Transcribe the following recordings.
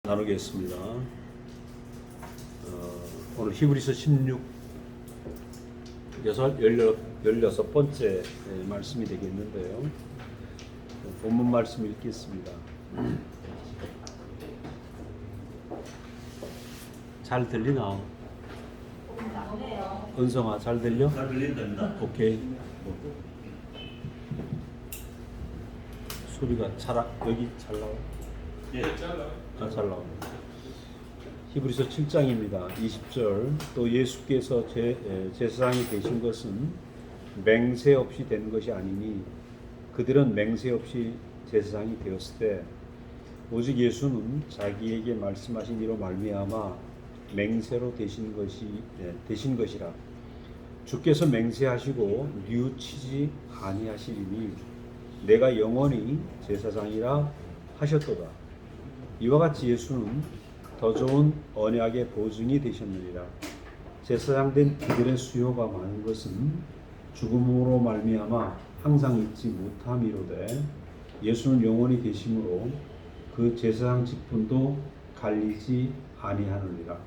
나누겠습니다. 오늘 히브리서 16 16번째 말씀이 되겠는데요. 본문 말씀 읽겠습니다. 잘 들리나? 은성아, 잘 들려? 잘 들린답니다. 오케이. 소리가 여기 잘 나와? 예, 잘라요. 잘 나옵니다. 히브리서 7장입니다. 20절. 또 예수께서 제사장이 되신 것은 맹세 없이 된 것이 아니니 그들은 맹세 없이 제사장이 되었을 때 오직 예수는 자기에게 말씀하신 이로 말미암아 맹세로 되신 것이라. 주께서 맹세하시고 뉘우치지 아니하시리니 내가 영원히 제사장이라 하셨도다. 이와 같이 예수는 더 좋은 언약의 보증이 되셨느니라. 제사장 된 그들의 수요가 많은 것은 죽음으로 말미암아 항상 잊지 못함이로되 예수는 영원히 계심으로 그 제사장 직분도 갈리지 아니하느니라.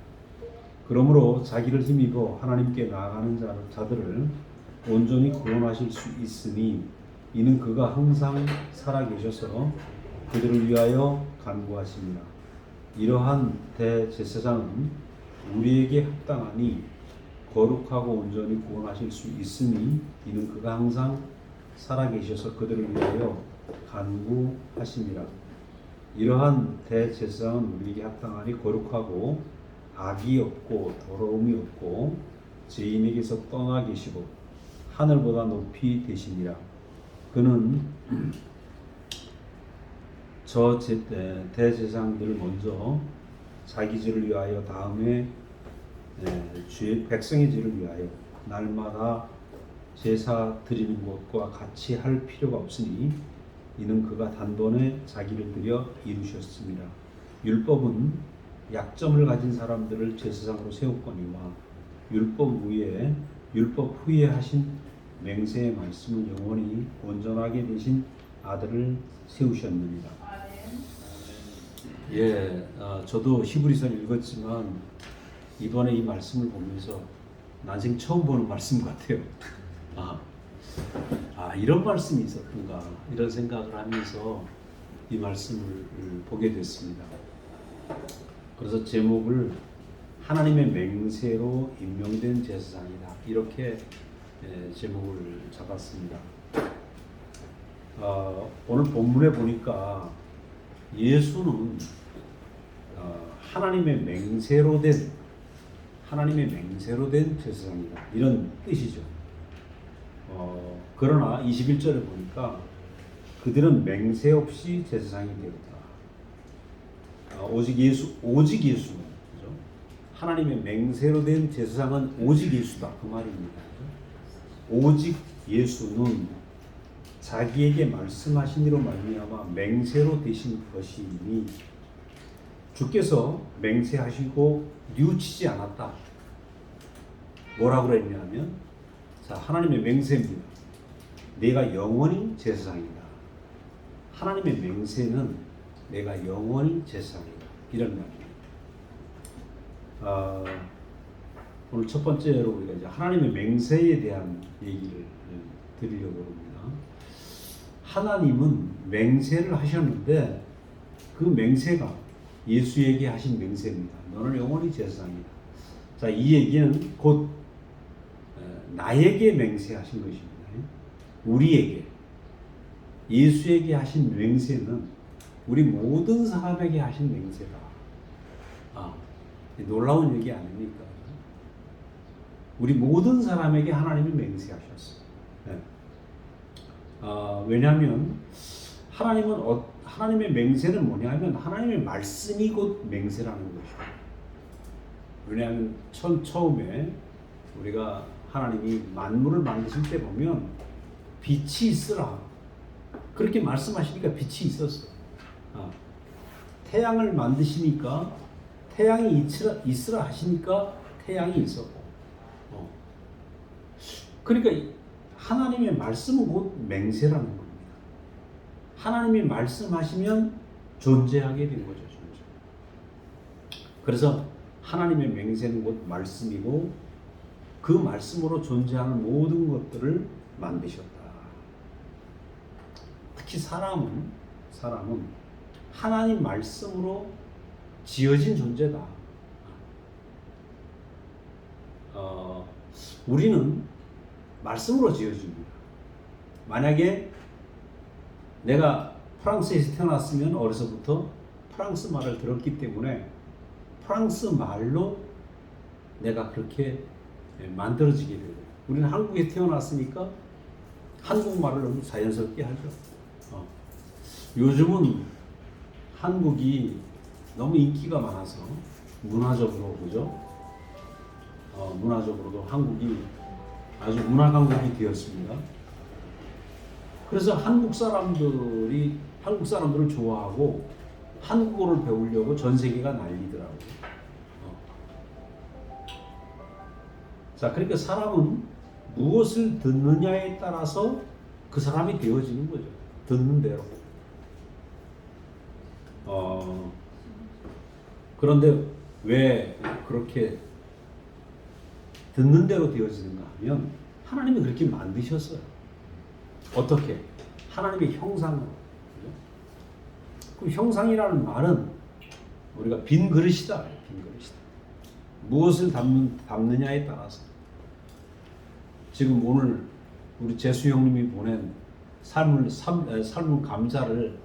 그러므로 자기를 힘입어 하나님께 나아가는 자들을 온전히 구원하실 수 있으니 이는 그가 항상 살아계셔서 그들을 위하여 간구하십니다. 이러한 대제사장은 우리에게 합당하니 거룩하고 온전히 구원하실 수 있으니 이는 그가 항상 살아계셔서 그들을 위하여 간구하십니다. 이러한 대제사장은 우리에게 합당하니 거룩하고 악이 없고 더러움이 없고 죄인에게서 떠나 계시고 하늘보다 높이 되시니라. 그는 저 대제사장들을 먼저 자기 죄를 위하여 다음에 백성의 죄를 위하여 날마다 제사 드리는 것과 같이 할 필요가 없으니 이는 그가 단번에 자기를 들여 이루셨습니다. 율법은 약점을 가진 사람들을 제사장으로 세웠거니와 율법 후에 하신 맹세의 말씀은 영원히 온전하게 되신 아들을 세우셨느니라. 저도 히브리서를 읽었지만 이번에 이 말씀을 보면서 난생 처음 보는 말씀 같아요. 이런 말씀이 있었던가 이런 생각을 하면서 이 말씀을 보게 됐습니다. 그래서 제목을 하나님의 맹세로 임명된 제사장이다 이렇게 제목을 잡았습니다. 오늘 본문에 보니까 예수는 하나님의 맹세로 된 제사장이다 이런 뜻이죠. 그러나 21절에 보니까 그들은 맹세 없이 제사장이 되었다. 오직 예수는 그죠? 하나님의 맹세로 된 제사장은 오직 예수다 그 말입니다. 그죠? 오직 예수는 자기에게 말씀하신 이로 말미암아 맹세로 되신 것이니 주께서 맹세하시고 뉘우치지 않았다. 뭐라고 그랬냐면 하나님의 맹세입니다. 내가 영원히 제사장이다. 하나님의 맹세는 내가 영원히 제사장이다. 이런 말입니다. 오늘 첫 번째로 우리가 이제 하나님의 맹세에 대한 얘기를 드리려고 합니다. 하나님은 맹세를 하셨는데 그 맹세가 예수에게 하신 맹세입니다. 너는 영원히 제사장이다. 이 얘기는 곧 나에게 맹세하신 것입니다. 우리에게 예수에게 하신 맹세는 우리 모든 사람에게 하신 맹세다. 놀라운 얘기 아닙니까? 우리 모든 사람에게 하나님이 맹세하셨어요. 왜냐하면 하나님의 맹세는 뭐냐면 하나님의 말씀이 곧 맹세라는 것이죠. 왜냐하면 처음에 우리가 하나님이 만물을 만드실 때 보면 빛이 있으라 그렇게 말씀하시니까 빛이 있었어. 태양을 만드시니까 태양이 있으라 하시니까 태양이 있었고. 그러니까 하나님의 말씀은 곧 맹세라는 겁니다. 하나님이 말씀하시면 존재하게 된 거죠. 존재. 그래서 하나님의 맹세는 곧 말씀이고 그 말씀으로 존재하는 모든 것들을 만드셨다. 특히 사람은 하나님 말씀으로 지어진 존재다. 우리는 말씀으로 지어집니다. 만약에 내가 프랑스에서 태어났으면 어려서부터 프랑스 말을 들었기 때문에 프랑스 말로 내가 그렇게 만들어지게 되고, 우리는 한국에 태어났으니까 한국말을 너무 자연스럽게 하죠. 요즘은 한국이 너무 인기가 많아서 문화적으로, 그죠? 문화적으로도 한국이 아주 문화 강국이 되었습니다. 그래서 한국 사람들을 좋아하고 한국어를 배우려고 전 세계가 난리더라고요. 자, 그러니까 사람은 무엇을 듣느냐에 따라서 그 사람이 되어지는 거죠. 듣는 대로. 그런데 왜 그렇게 듣는 대로 되어지는가 하면 하나님이 그렇게 만드셨어요. 어떻게? 하나님의 형상으로. 그 형상이라는 말은 우리가 빈 그릇이다. 빈 그릇이다. 무엇을 담느냐에 따라서. 지금 오늘 우리 재수 형님이 보낸 삶은 감자를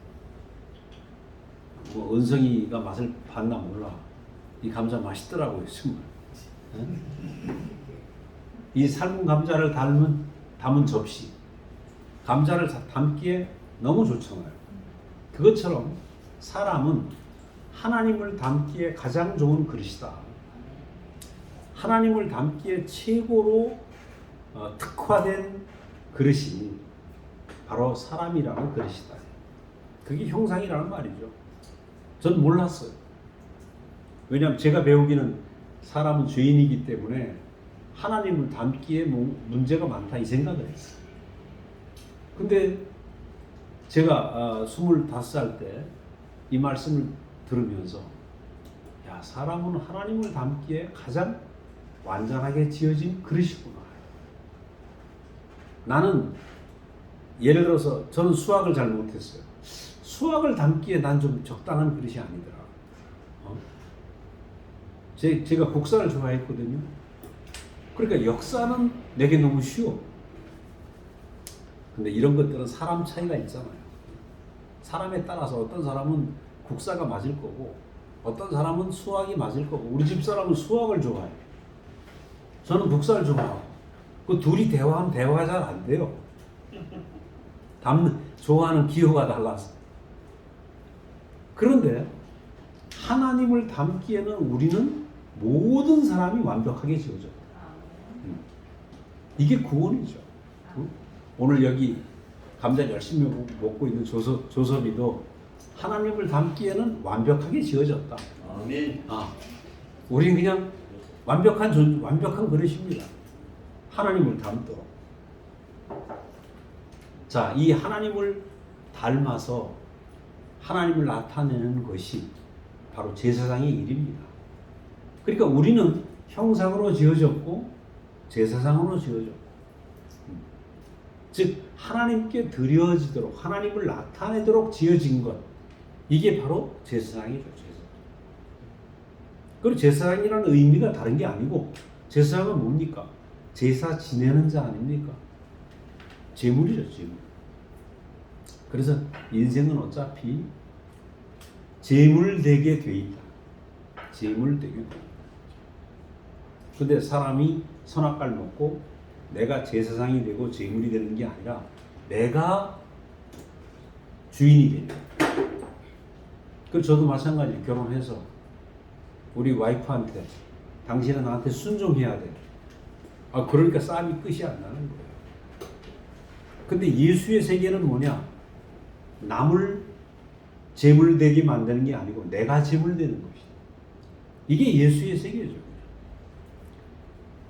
뭐 은성이가 맛을 봤나 몰라. 이 감자 맛있더라고요, 정말. 이 삶은 감자를 담은 접시, 감자를 담기에 너무 좋잖아요. 그것처럼 사람은 하나님을 담기에 가장 좋은 그릇이다. 하나님을 담기에 최고로 특화된 그릇이 바로 사람이라는 그릇이다. 그게 형상이라는 말이죠. 전 몰랐어요. 왜냐하면 제가 배우기는 사람은 죄인이기 때문에 하나님을 담기에 문제가 많다 이 생각을 했어요. 근데 제가 25살 때 이 말씀을 들으면서 야, 사람은 하나님을 담기에 가장 완전하게 지어진 그릇이구나. 나는 예를 들어서 저는 수학을 잘 못했어요. 수학을 담기에 난 좀 적당한 그릇이 아니더라. 제가 국사를 좋아했거든요. 그러니까 역사는 내게 너무 쉬워. 근데 이런 것들은 사람 차이가 있잖아요. 사람에 따라서 어떤 사람은 국사가 맞을 거고 어떤 사람은 수학이 맞을 거고, 우리 집 사람은 수학을 좋아해요. 저는 국사를 좋아하고. 그 둘이 대화하면 대화가 잘 안 돼요. 좋아하는 기호가 달라서. 그런데 하나님을 담기에는 우리는 모든 사람이 완벽하게 지어져요. 이게 구원이죠. 오늘 여기 감자 열심히 먹고 있는 조섭이도 하나님을 담기에는 완벽하게 지어졌다. 아멘. 우리는 그냥 완벽한 그릇입니다. 하나님을 담도록. 자, 이 하나님을 닮아서 하나님을 나타내는 것이 바로 제사장의 일입니다. 그러니까 우리는 형상으로 지어졌고 제사장으로 지어졌고, 즉 하나님께 드려지도록, 하나님을 나타내도록 지어진 것, 이게 바로 제사장이죠. 그리고 제사장이라는 의미가 다른 게 아니고, 제사장은 뭡니까? 제사 지내는 자 아닙니까? 제물이죠, 제물. 그래서 인생은 어차피 제물되게 돼 있다. 제물되게 돼 있다. 근데 사람이 선악과를 먹고 내가 제사장이 되고 제물이 되는 게 아니라 내가 주인이 되는 거예요. 그 저도 마찬가지예요. 결혼해서 우리 와이프한테 당신은 나한테 순종해야 돼. 그러니까 싸움이 끝이 안 나는 거예요. 근데 예수의 세계는 뭐냐? 남을 제물되게 만드는 게 아니고 내가 제물되는 것이다. 이게 예수의 세계죠.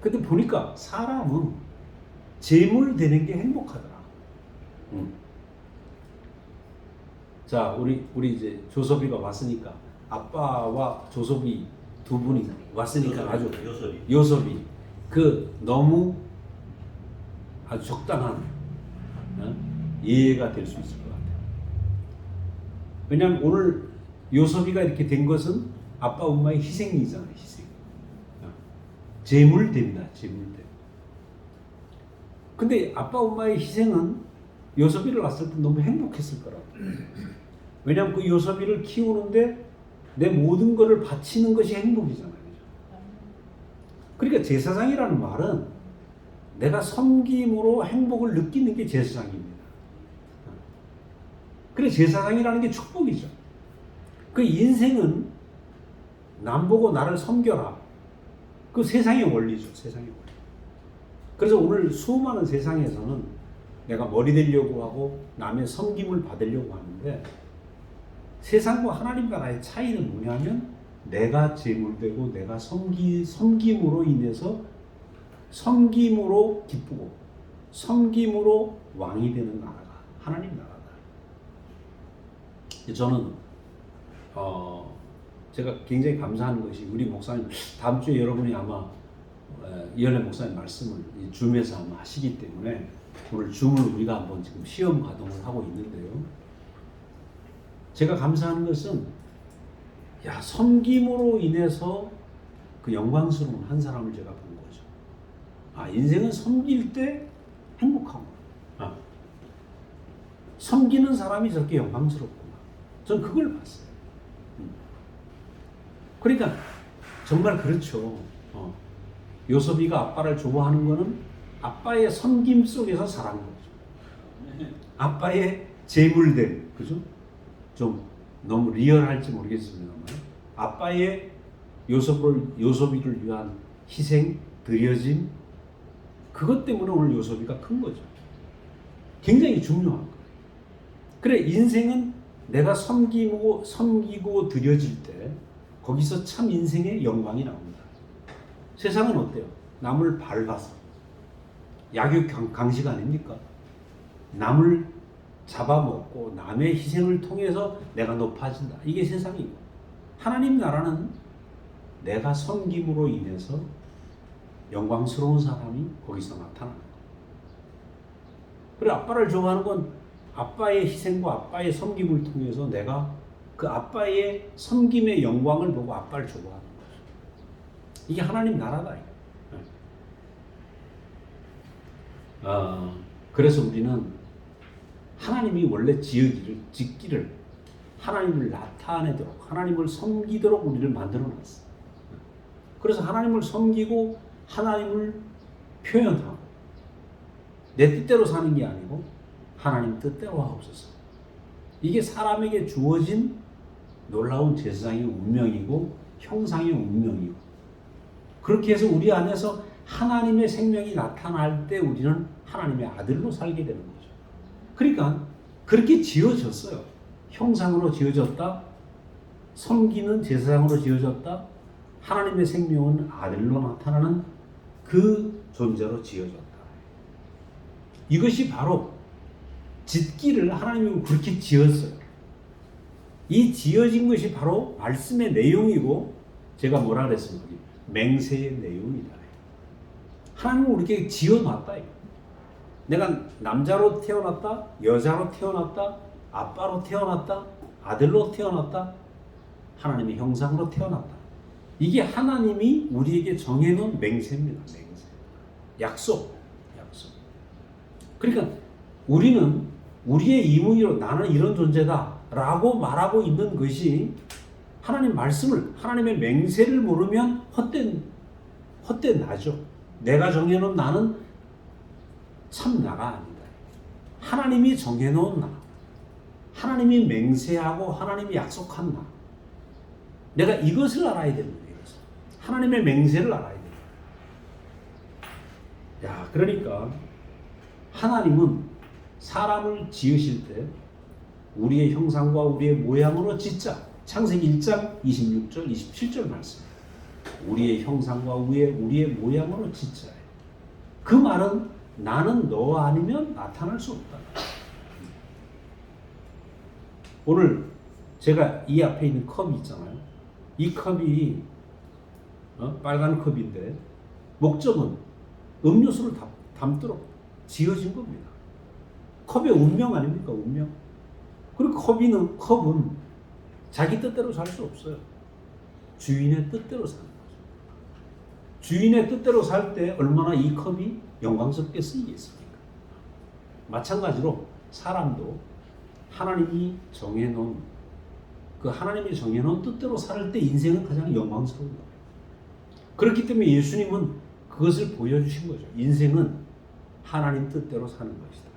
근데 보니까 사람은 제물되는 게 행복하더라. 자, 우리 이제 조섭이가 왔으니까 아빠와 조섭이 두 분이 왔으니까 아주 요소리. 요섭이 그 너무 아주 적당한 이해가 될 수 있을 것 같아요. 왜냐하면 오늘 요섭이가 이렇게 된 것은 아빠 엄마의 희생이잖아요. 희생. 제물됩니다. 제물됨. 근데 아빠 엄마의 희생은 요섭이를 낳았을 때 너무 행복했을 거라고. 왜냐하면 그 요섭이를 키우는데 내 모든 것을 바치는 것이 행복이잖아요. 그죠? 그러니까 제사장이라는 말은 내가 섬김으로 행복을 느끼는 게 제사장입니다. 그래 제사장이라는 게 축복이죠. 그 인생은 남 보고 나를 섬겨라. 그 세상의 원리죠. 세상의 원리. 그래서 오늘 수많은 세상에서는 내가 머리 되려고 하고 남의 섬김을 받으려고 하는데 세상과 하나님과 나의 차이는 뭐냐면 내가 제물되고 내가 섬김으로 인해서 섬김으로 기쁘고 섬김으로 왕이 되는 나라가 하나님 나라다. 저는 제가 굉장히 감사한 것이 우리 목사님 다음 주에 여러분이 아마 이현래 목사님 말씀을 줌에서 아마 하시기 때문에 오늘 줌을 우리가 한번 지금 시험 가동을 하고 있는데요. 제가 감사한 것은 섬김으로 인해서 그 영광스러운 한 사람을 제가 본 거죠. 인생은 섬길 때 행복하고 섬기는 사람이 저렇게 영광스럽구나. 전 그걸 봤어요. 그러니까 정말 그렇죠. 요섭이가 아빠를 좋아하는 거는 아빠의 섬김 속에서 살아는 거죠. 아빠의 제물됨, 그죠? 좀 너무 리얼할지 모르겠습니다만 아빠의 요섭이를 위한 희생, 드려짐 그것 때문에 오늘 요섭이가 큰 거죠. 굉장히 중요한 거예요. 그래 인생은 내가 섬기고 드려질 때 거기서 참 인생의 영광이 나옵니다. 세상은 어때요? 남을 밟아서 약육 강식 아닙니까? 남을 잡아먹고 남의 희생을 통해서 내가 높아진다. 이게 세상이고 하나님 나라는 내가 섬김으로 인해서 영광스러운 사람이 거기서 나타나는 거예요. 그래 아빠를 좋아하는 건 아빠의 희생과 아빠의 섬김을 통해서 내가 그 아빠의 섬김의 영광을 보고 아빠를 좋아하는 거죠. 이게 하나님 나라다. 그래서 우리는 하나님이 원래 짓기를 하나님을 나타내도록 하나님을 섬기도록 우리를 만들어놨어요. 그래서 하나님을 섬기고 하나님을 표현하고 내 뜻대로 사는 게 아니고 하나님 뜻대로 하옵소서. 이게 사람에게 주어진 놀라운 제사장의 운명이고 형상의 운명이고 그렇게 해서 우리 안에서 하나님의 생명이 나타날 때 우리는 하나님의 아들로 살게 되는 거죠. 그러니까 그렇게 지어졌어요. 형상으로 지어졌다. 섬기는 제사장으로 지어졌다. 하나님의 생명은 아들로 나타나는 그 존재로 지어졌다. 이것이 바로 짓기를 하나님이 그렇게 지었어요. 이 지어진 것이 바로 말씀의 내용이고 제가 뭐라 그랬습니까? 맹세의 내용이다. 하나님은 우리에게 지어놨다. 내가 남자로 태어났다, 여자로 태어났다, 아빠로 태어났다, 아들로 태어났다, 하나님의 형상으로 태어났다. 이게 하나님이 우리에게 정해놓은 맹세입니다. 맹세. 약속. 그러니까 우리는 우리의 임의로 나는 이런 존재다 라고 말하고 있는 것이 하나님 말씀을 하나님의 맹세를 모르면 헛된 나죠. 내가 정해놓은 나는 참 나가 아니다. 하나님이 정해놓은 나, 하나님이 맹세하고 하나님이 약속한 나, 내가 이것을 알아야 됩니다. 하나님의 맹세를 알아야 됩니다. 그러니까 하나님은 사람을 지으실 때 우리의 형상과 우리의 모양으로 짓자. 창세기 1장 26절 27절 말씀. 우리의 형상과 우리의 모양으로 짓자. 그 말은 나는 너 아니면 나타날 수 없다. 오늘 제가 이 앞에 있는 컵이 있잖아요. 이 컵이 빨간 컵인데 목적은 음료수를 담도록 지어진 겁니다. 컵의 운명 아닙니까? 운명. 그리고 컵은 자기 뜻대로 살 수 없어요. 주인의 뜻대로 사는 거죠. 주인의 뜻대로 살 때 얼마나 이 컵이 영광스럽게 쓰이겠습니까? 마찬가지로 사람도 하나님이 정해놓은 뜻대로 살 때 인생은 가장 영광스러운 거예요. 그렇기 때문에 예수님은 그것을 보여주신 거죠. 인생은 하나님 뜻대로 사는 것이다.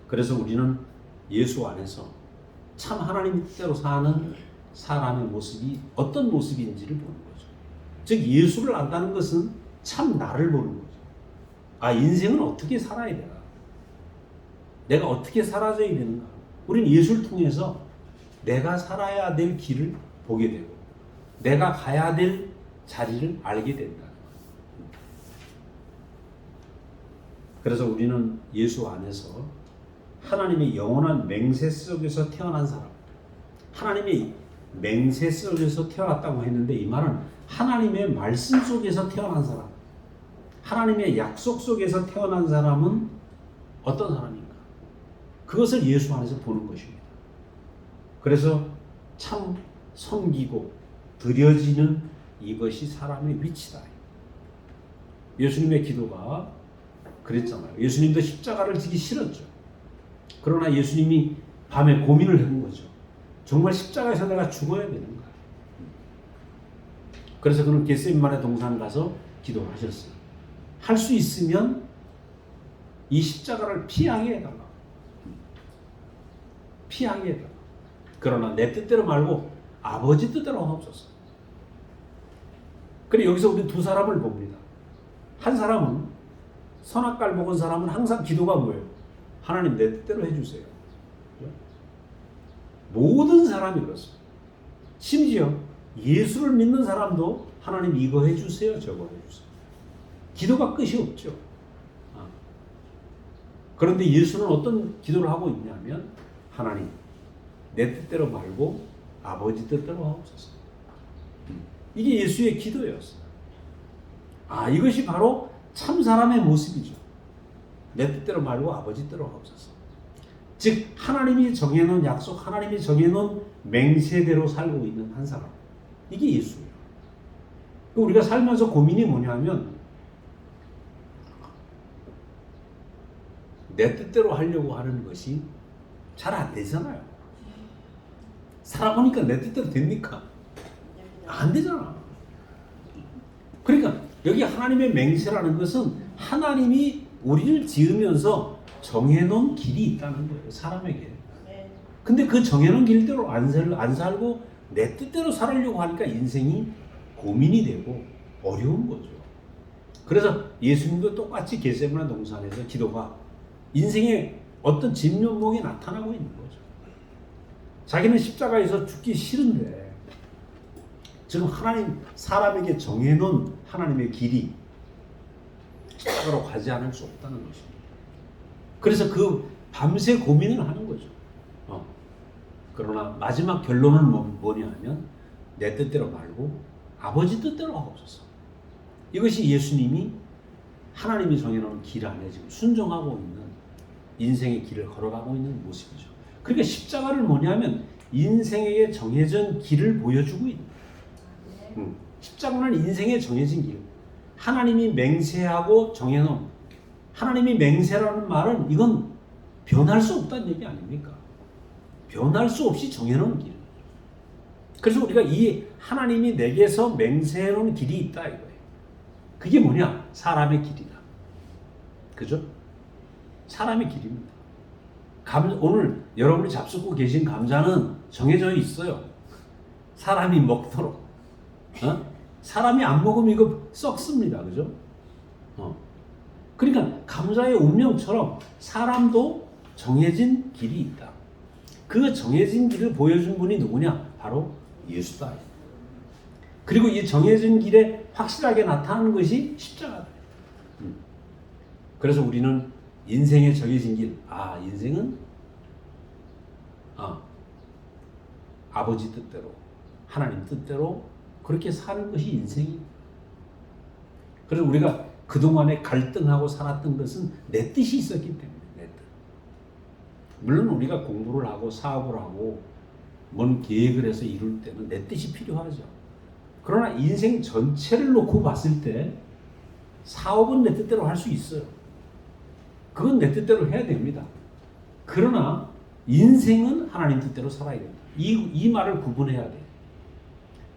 그래서 우리는 예수 안에서 참 하나님 뜻대로 사는 사람의 모습이 어떤 모습인지를 보는 거죠. 즉 예수를 안다는 것은 참 나를 보는 거죠. 아, 인생은 어떻게 살아야 되나? 내가 어떻게 살아져야 되는가? 우리는 예수를 통해서 내가 살아야 될 길을 보게 되고 내가 가야 될 자리를 알게 된다. 그래서 우리는 예수 안에서 하나님의 영원한 맹세 속에서 태어난 사람, 하나님의 맹세 속에서 태어났다고 했는데 이 말은 하나님의 말씀 속에서 태어난 사람, 하나님의 약속 속에서 태어난 사람은 어떤 사람인가? 그것을 예수 안에서 보는 것입니다. 그래서 참 섬기고 드려지는 이것이 사람의 위치다. 예수님의 기도가 그랬잖아요. 예수님도 십자가를 지기 싫었죠. 그러나 예수님이 밤에 고민을 해본 거죠. 정말 십자가에서 내가 죽어야 되는가? 그래서 그는 겟세마네 동산 가서 기도하셨어요. 할 수 있으면 이 십자가를 피하게 해달라. 피하게 해달라. 그러나 내 뜻대로 말고 아버지 뜻대로 하옵소서. 그래 여기서 우리 두 사람을 봅니다. 한 사람은 선악과를 먹은 사람은 항상 기도가 뭐예요? 하나님 내 뜻대로 해주세요. 모든 사람이 그렇습니다. 심지어 예수를 믿는 사람도 하나님 이거 해주세요, 저거 해주세요. 기도가 끝이 없죠. 그런데 예수는 어떤 기도를 하고 있냐면 하나님 내 뜻대로 말고 아버지 뜻대로 하옵소서. 이게 예수의 기도였어요. 이것이 바로 참 사람의 모습이죠. 내 뜻대로 말고 아버지 뜻대로 하옵소서. 즉 하나님이 정해놓은 약속, 하나님이 정해놓은 맹세대로 살고 있는 한 사람. 이게 예수예요. 우리가 살면서 고민이 뭐냐면 내 뜻대로 하려고 하는 것이 잘 안 되잖아요. 살아보니까 내 뜻대로 됩니까? 안 되잖아. 그러니까 여기 하나님의 맹세라는 것은 하나님이 우리를 지으면서 정해놓은 길이 있다는 거예요. 사람에게. 근데 그 정해놓은 길대로 안 살고 내 뜻대로 살으려고 하니까 인생이 고민이 되고 어려운 거죠. 그래서 예수님도 똑같이 겟세마네 동산에서 기도가 인생의 어떤 진면목이 나타나고 있는 거죠. 자기는 십자가에서 죽기 싫은데 지금 하나님 사람에게 정해놓은 하나님의 길이 십자가로 가지 않을 수 없다는 것입니다. 그래서 그 밤새 고민을 하는 거죠. 그러나 마지막 결론은 뭐냐 하면 내 뜻대로 말고 아버지 뜻대로 하옵소서. 이것이 예수님이 하나님이 정해놓은 길 안에 지금 순종하고 있는 인생의 길을 걸어가고 있는 모습이죠. 그러니까 십자가를 뭐냐면 인생에게 정해진 길을 보여주고 있는 거예요. 십자가는 인생에 정해진 길. 하나님이 맹세하고 정해놓은 하나님이 맹세라는 말은 이건 변할 수 없다는 얘기 아닙니까? 변할 수 없이 정해놓은 길. 그래서 우리가 이 하나님이 내게서 맹세해놓은 길이 있다 이거예요. 그게 뭐냐? 사람의 길이다. 그죠? 사람의 길입니다. 오늘 여러분이 잡수고 계신 감자는 정해져 있어요. 사람이 먹도록. 사람이 안 먹으면 이거 썩습니다. 그죠? 그러니까 감자의 운명처럼 사람도 정해진 길이 있다. 그 정해진 길을 보여준 분이 누구냐? 바로 예수다. 그리고 이 정해진 길에 확실하게 나타나는 것이 십자가다. 그래서 우리는 인생에 정해진 길, 인생은 아버지 뜻대로, 하나님 뜻대로 그렇게 사는 것이 인생입니다. 그래서 우리가 그동안에 갈등하고 살았던 것은 내 뜻이 있었기 때문에 내 뜻. 물론 우리가 공부를 하고 사업을 하고 뭔 계획을 해서 이룰 때는 내 뜻이 필요하죠. 그러나 인생 전체를 놓고 봤을 때 사업은 내 뜻대로 할 수 있어요. 그건 내 뜻대로 해야 됩니다. 그러나 인생은 하나님 뜻대로 살아야 됩니다. 이 말을 구분해야 돼요.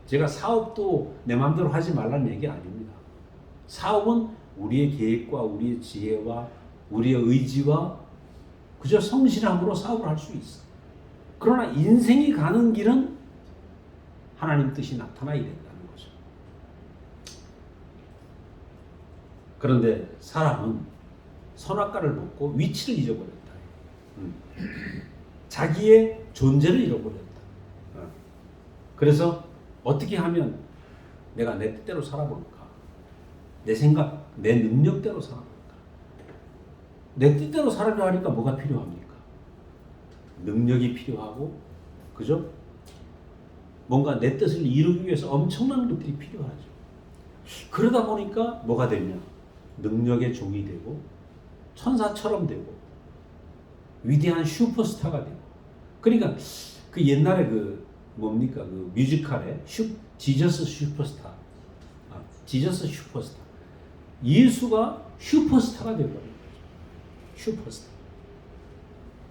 제가 사업도 내 마음대로 하지 말라는 얘기 아닙니다. 사업은 우리의 계획과 우리의 지혜와 우리의 의지와 그저 성실함으로 사업을 할 수 있어. 그러나 인생이 가는 길은 하나님 뜻이 나타나야 된다는 거죠. 그런데 사람은 선악과를 먹고 위치를 잃어버렸다. 자기의 존재를 잃어버렸다. 그래서 어떻게 하면 내가 내 뜻대로 살아볼까? 내 생각, 내 능력대로 살아볼까? 내 뜻대로 살아려 하니까 뭐가 필요합니까? 능력이 필요하고, 그죠? 뭔가 내 뜻을 이루기 위해서 엄청난 것들이 필요하죠. 그러다 보니까 뭐가 되냐? 능력의 종이 되고, 천사처럼 되고, 위대한 슈퍼스타가 되고. 그러니까 그 옛날에 그 뭡니까? 그 뮤지컬에 지저스 슈퍼스타. 지저스 슈퍼스타. 예수가 슈퍼스타가 되어버린 거죠. 슈퍼스타.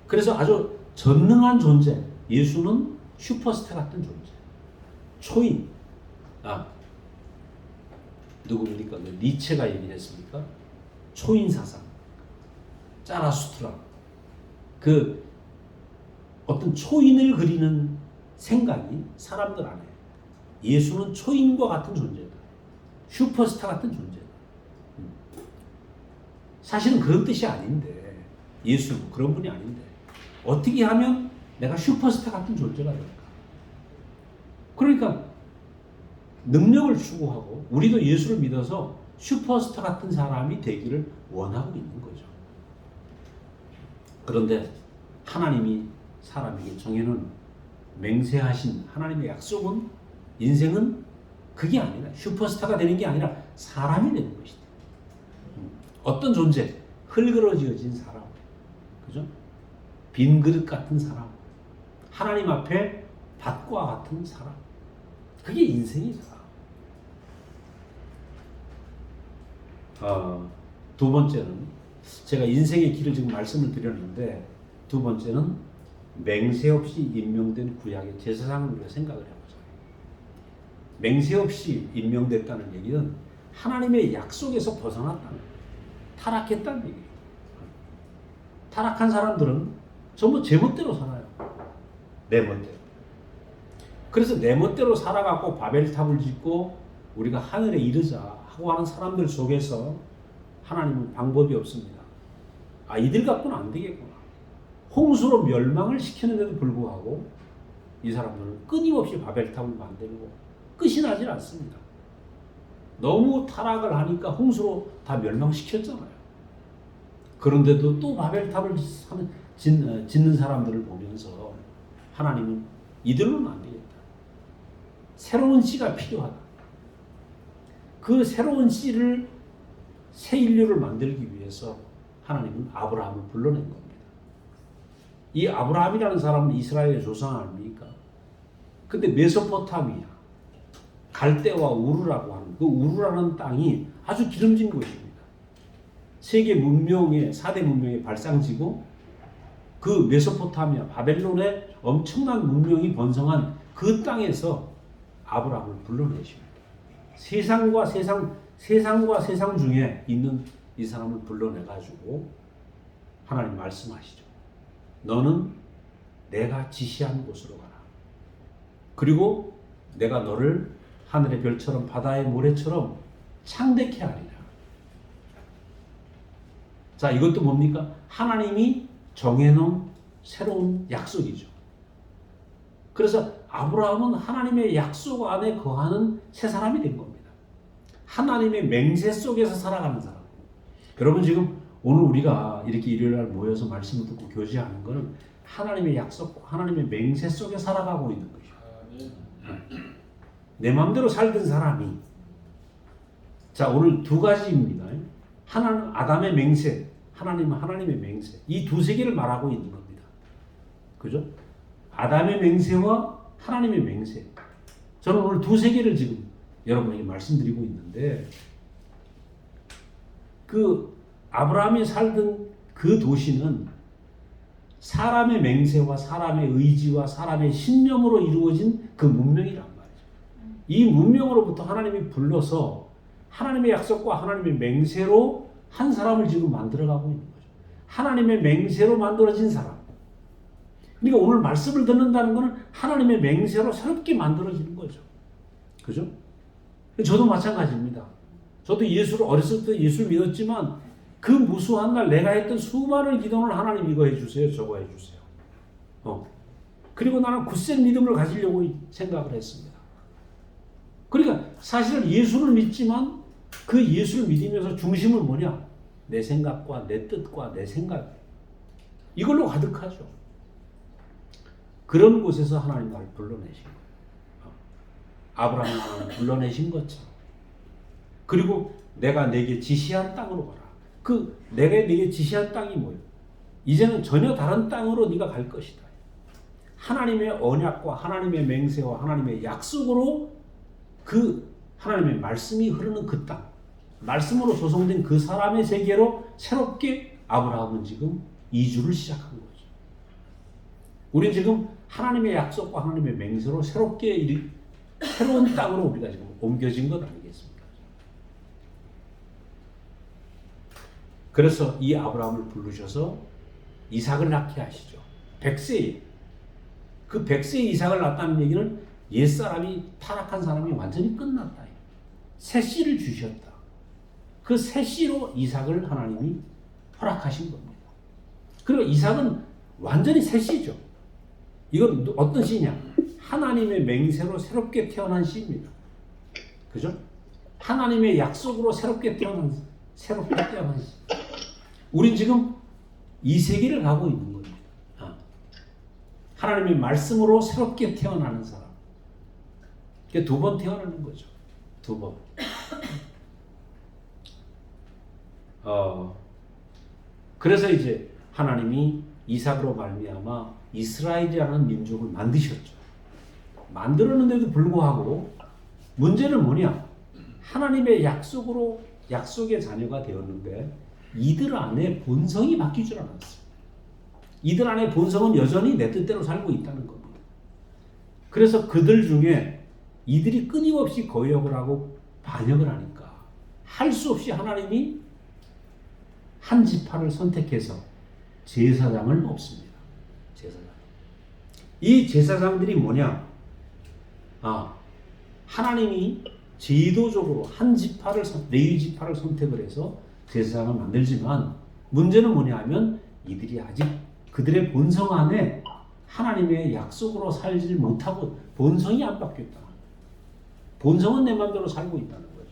그래서 아주 전능한 존재. 예수는 슈퍼스타 같은 존재. 초인. 누구입니까? 니체가 얘기했습니까? 초인 사상. 짜라수트라. 그 어떤 초인을 그리는 생각이 사람들 안에. 예수는 초인과 같은 존재다. 슈퍼스타 같은 존재다. 사실은 그런 뜻이 아닌데, 예수는 그런 분이 아닌데, 어떻게 하면 내가 슈퍼스타 같은 존재가 될까? 그러니까 능력을 추구하고 우리도 예수를 믿어서 슈퍼스타 같은 사람이 되기를 원하고 있는 거죠. 그런데 하나님이 사람에게 정해놓은 맹세하신 하나님의 약속은, 인생은 그게 아니라 슈퍼스타가 되는 게 아니라 사람이 되는 것이다. 어떤 존재? 흙으로지어진 사람, 그죠? 빈 그릇 같은 사람, 하나님 앞에 밭과 같은 사람. 그게 인생이죠. 두 번째는, 제가 인생의 길을 지금 말씀을 드렸는데, 두 번째는 맹세 없이 임명된 구약의 제사장을 우리가 생각을 해보자. 맹세 없이 임명됐다는 얘기는 하나님의 약속에서 벗어났다는 거예요. 타락했다는 얘기예요. 타락한 사람들은 전부 제 멋대로 살아요. 내 멋대로. 그래서 내 멋대로 살아가고 바벨탑을 짓고 우리가 하늘에 이르자 하고 하는 사람들 속에서 하나님은 방법이 없습니다. 이들 갖고는 안 되겠구나. 홍수로 멸망을 시키는데도 불구하고 이 사람들은 끊임없이 바벨탑을 만들고 끝이 나질 않습니다. 너무 타락을 하니까 홍수로 다 멸망시켰잖아요. 그런데도 또 바벨탑을 짓는 사람들을 보면서 하나님은 이들로는 안 되겠다. 새로운 씨가 필요하다. 그 새로운 씨를, 새 인류를 만들기 위해서 하나님은 아브라함을 불러낸 겁니다. 이 아브라함이라는 사람은 이스라엘의 조상 아닙니까? 근데 메소포타미아, 갈대와 우르라고 하는 그 우르라는 땅이 아주 기름진 곳입니다. 세계 문명의 4대 문명의 발상지고, 그 메소포타미아, 바벨론의 엄청난 문명이 번성한 그 땅에서 아브라함을 불러내십니다. 세상과 세상 중에 있는 이 사람을 불러내가지고 하나님 말씀하시죠. 너는 내가 지시한 곳으로 가라. 그리고 내가 너를 하늘의 별처럼 바다의 모래처럼 창대케 하리라. 자, 이것도 뭡니까? 하나님이 정해놓은 새로운 약속이죠. 그래서 아브라함은 하나님의 약속 안에 거하는 새 사람이 된 겁니다. 하나님의 맹세 속에서 살아가는 사람. 여러분, 지금 오늘 우리가 이렇게 일요일날 모여서 말씀을 듣고 교제하는 것은 하나님의 약속, 하나님의 맹세 속에 살아가고 있는 것이죠. 내 마음대로 살던 사람이, 자 오늘 두 가지입니다. 하나는 아담의 맹세, 하나님은 하나님의 맹세. 이 두 세계를 말하고 있는 겁니다. 그죠? 아담의 맹세와 하나님의 맹세. 저는 오늘 두 세계를 지금 여러분에게 말씀드리고 있는데, 그 아브라함이 살던 그 도시는 사람의 맹세와 사람의 의지와 사람의 신념으로 이루어진 그 문명이란 말이죠. 이 문명으로부터 하나님이 불러서 하나님의 약속과 하나님의 맹세로 한 사람을 지금 만들어가고 있는 거죠. 하나님의 맹세로 만들어진 사람. 그러니까 오늘 말씀을 듣는다는 것은 하나님의 맹세로 새롭게 만들어지는 거죠. 그죠? 저도 마찬가지입니다. 저도 예수를 어렸을 때 예수를 믿었지만 그 무수한 날 내가 했던 수많은 기도는 하나님 이거 해주세요, 저거 해주세요. 그리고 나는 굳센 믿음을 가지려고 생각을 했습니다. 그러니까 사실은 예수를 믿지만 그 예수를 믿으면서 중심은 뭐냐? 내 생각과 내 뜻과 내 생각, 이걸로 가득하죠. 그런 곳에서 하나님 나를 불러내신 거예요. 아브라함을 하나님 불러내신 것처럼. 그리고 내가 내게 지시한 땅으로 가라. 그 내가 내게 지시한 땅이 뭐예요? 이제는 전혀 다른 땅으로 네가 갈 것이다. 하나님의 언약과 하나님의 맹세와 하나님의 약속으로 그 하나님의 말씀이 흐르는 그 땅, 말씀으로 조성된 그 사람의 세계로 새롭게 아브라함은 지금 이주를 시작한 거죠. 우리는 지금 하나님의 약속과 하나님의 맹세로 새롭게 새로운 땅으로 우리가 지금 옮겨진 것 아니겠습니까? 그래서 이 아브라함을 부르셔서 이삭을 낳게 하시죠. 100세에. 그 100세에 이삭을 낳았다는 얘기는 옛사람이 타락한 사람이 완전히 끝났다. 새 씨를 주셨다. 그 새 씨로 이삭을 하나님이 허락하신 겁니다. 그리고 이삭은 완전히 새 씨죠. 이건 어떤 씨냐? 하나님의 맹세로 새롭게 태어난 씨입니다. 그죠? 하나님의 약속으로 새롭게 태어난 씨. 우린 지금 이 세계를 가고 있는 겁니다. 하나님의 말씀으로 새롭게 태어나는 사람. 두 번 태어나는 거죠. 두 번. 그래서 이제 하나님이 이삭으로 말미암아 이스라엘이라는 민족을 만드셨죠. 만들었는데도 불구하고 문제는 뭐냐? 하나님의 약속으로 약속의 자녀가 되었는데 이들 안에 본성이 바뀌질 않았어요. 이들 안에 본성은 여전히 내 뜻대로 살고 있다는 겁니다. 그래서 그들 중에 이들이 끊임없이 거역을 하고 반역을 하니까 할 수 없이 하나님이 한 지파를 선택해서 제사장을 뽑습니다. 제사장. 이 제사장들이 뭐냐? 하나님이 제도적으로 한 지파를 레위 지파를 선택을 해서 제사장을 만들지만 문제는 뭐냐 하면 이들이 아직 그들의 본성 안에 하나님의 약속으로 살지를 못하고 본성이 안 바뀌었다. 본성은 내 마음대로 살고 있다는 거죠.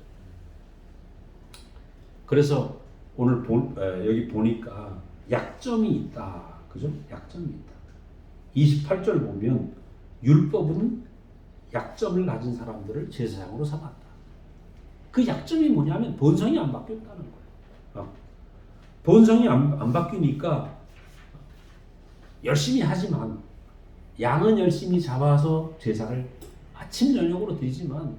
그래서 오늘 여기 보니까 약점이 있다. 그죠? 약점이 있다. 28절 보면 율법은 약점을 가진 사람들을 제사장으로 삼았다. 그 약점이 뭐냐면 본성이 안 바뀌었다는 거예요. 본성이 안 바뀌니까 열심히 하지만 양은 열심히 잡아서 제사를 아침 저녁으로 드리지만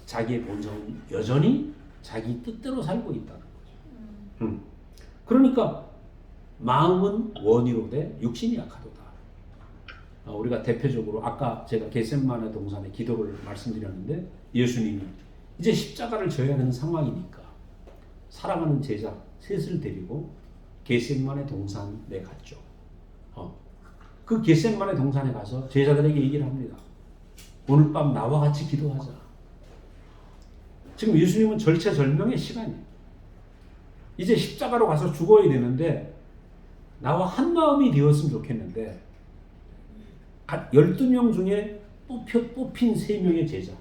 자기의 본성은 여전히 자기 뜻대로 살고 있다는 거죠. 그러니까 마음은 원이로되 육신이 약하도다. 우리가 대표적으로 아까 제가 겟세마네 동산의 기도를 말씀드렸는데 예수님이 이제 십자가를 져야 하는 상황이니까 사랑하는 제자 셋을 데리고 겟세마네 동산에 갔죠. 그 겟세마네 동산에 가서 제자들에게 얘기를 합니다. 오늘 밤 나와 같이 기도하자. 지금 예수님은 절체절명의 시간이에요. 이제 십자가로 가서 죽어야 되는데 나와 한 마음이 되었으면 좋겠는데 12명 중에 뽑힌 3명의 제자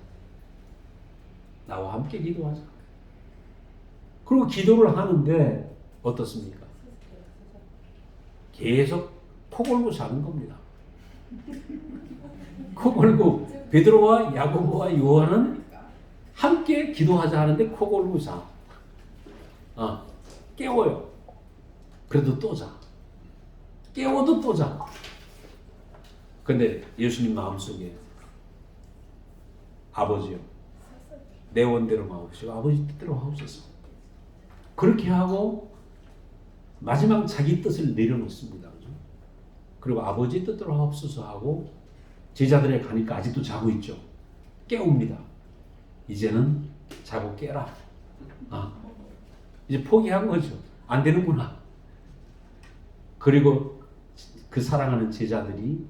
나와 함께 기도하자. 그리고 기도를 하는데 어떻습니까? 계속 코 골고 자는 겁니다. 코 골고 베드로와 야고보와 요한은 함께 기도하자 하는데 코 골고 자. 깨워요. 그래도 또 자. 깨워도 또 자. 근데 예수님 마음속에 아버지요, 내 원대로 마옵시고 아버지 뜻대로 하옵소서. 그렇게 하고 마지막 자기 뜻을 내려놓습니다. 그죠? 그리고 아버지 뜻대로 하옵소서 하고 제자들에 가니까 아직도 자고 있죠. 깨웁니다. 이제는 자고 깨라. 이제 포기한 거죠. 안 되는구나. 그리고 그 사랑하는 제자들이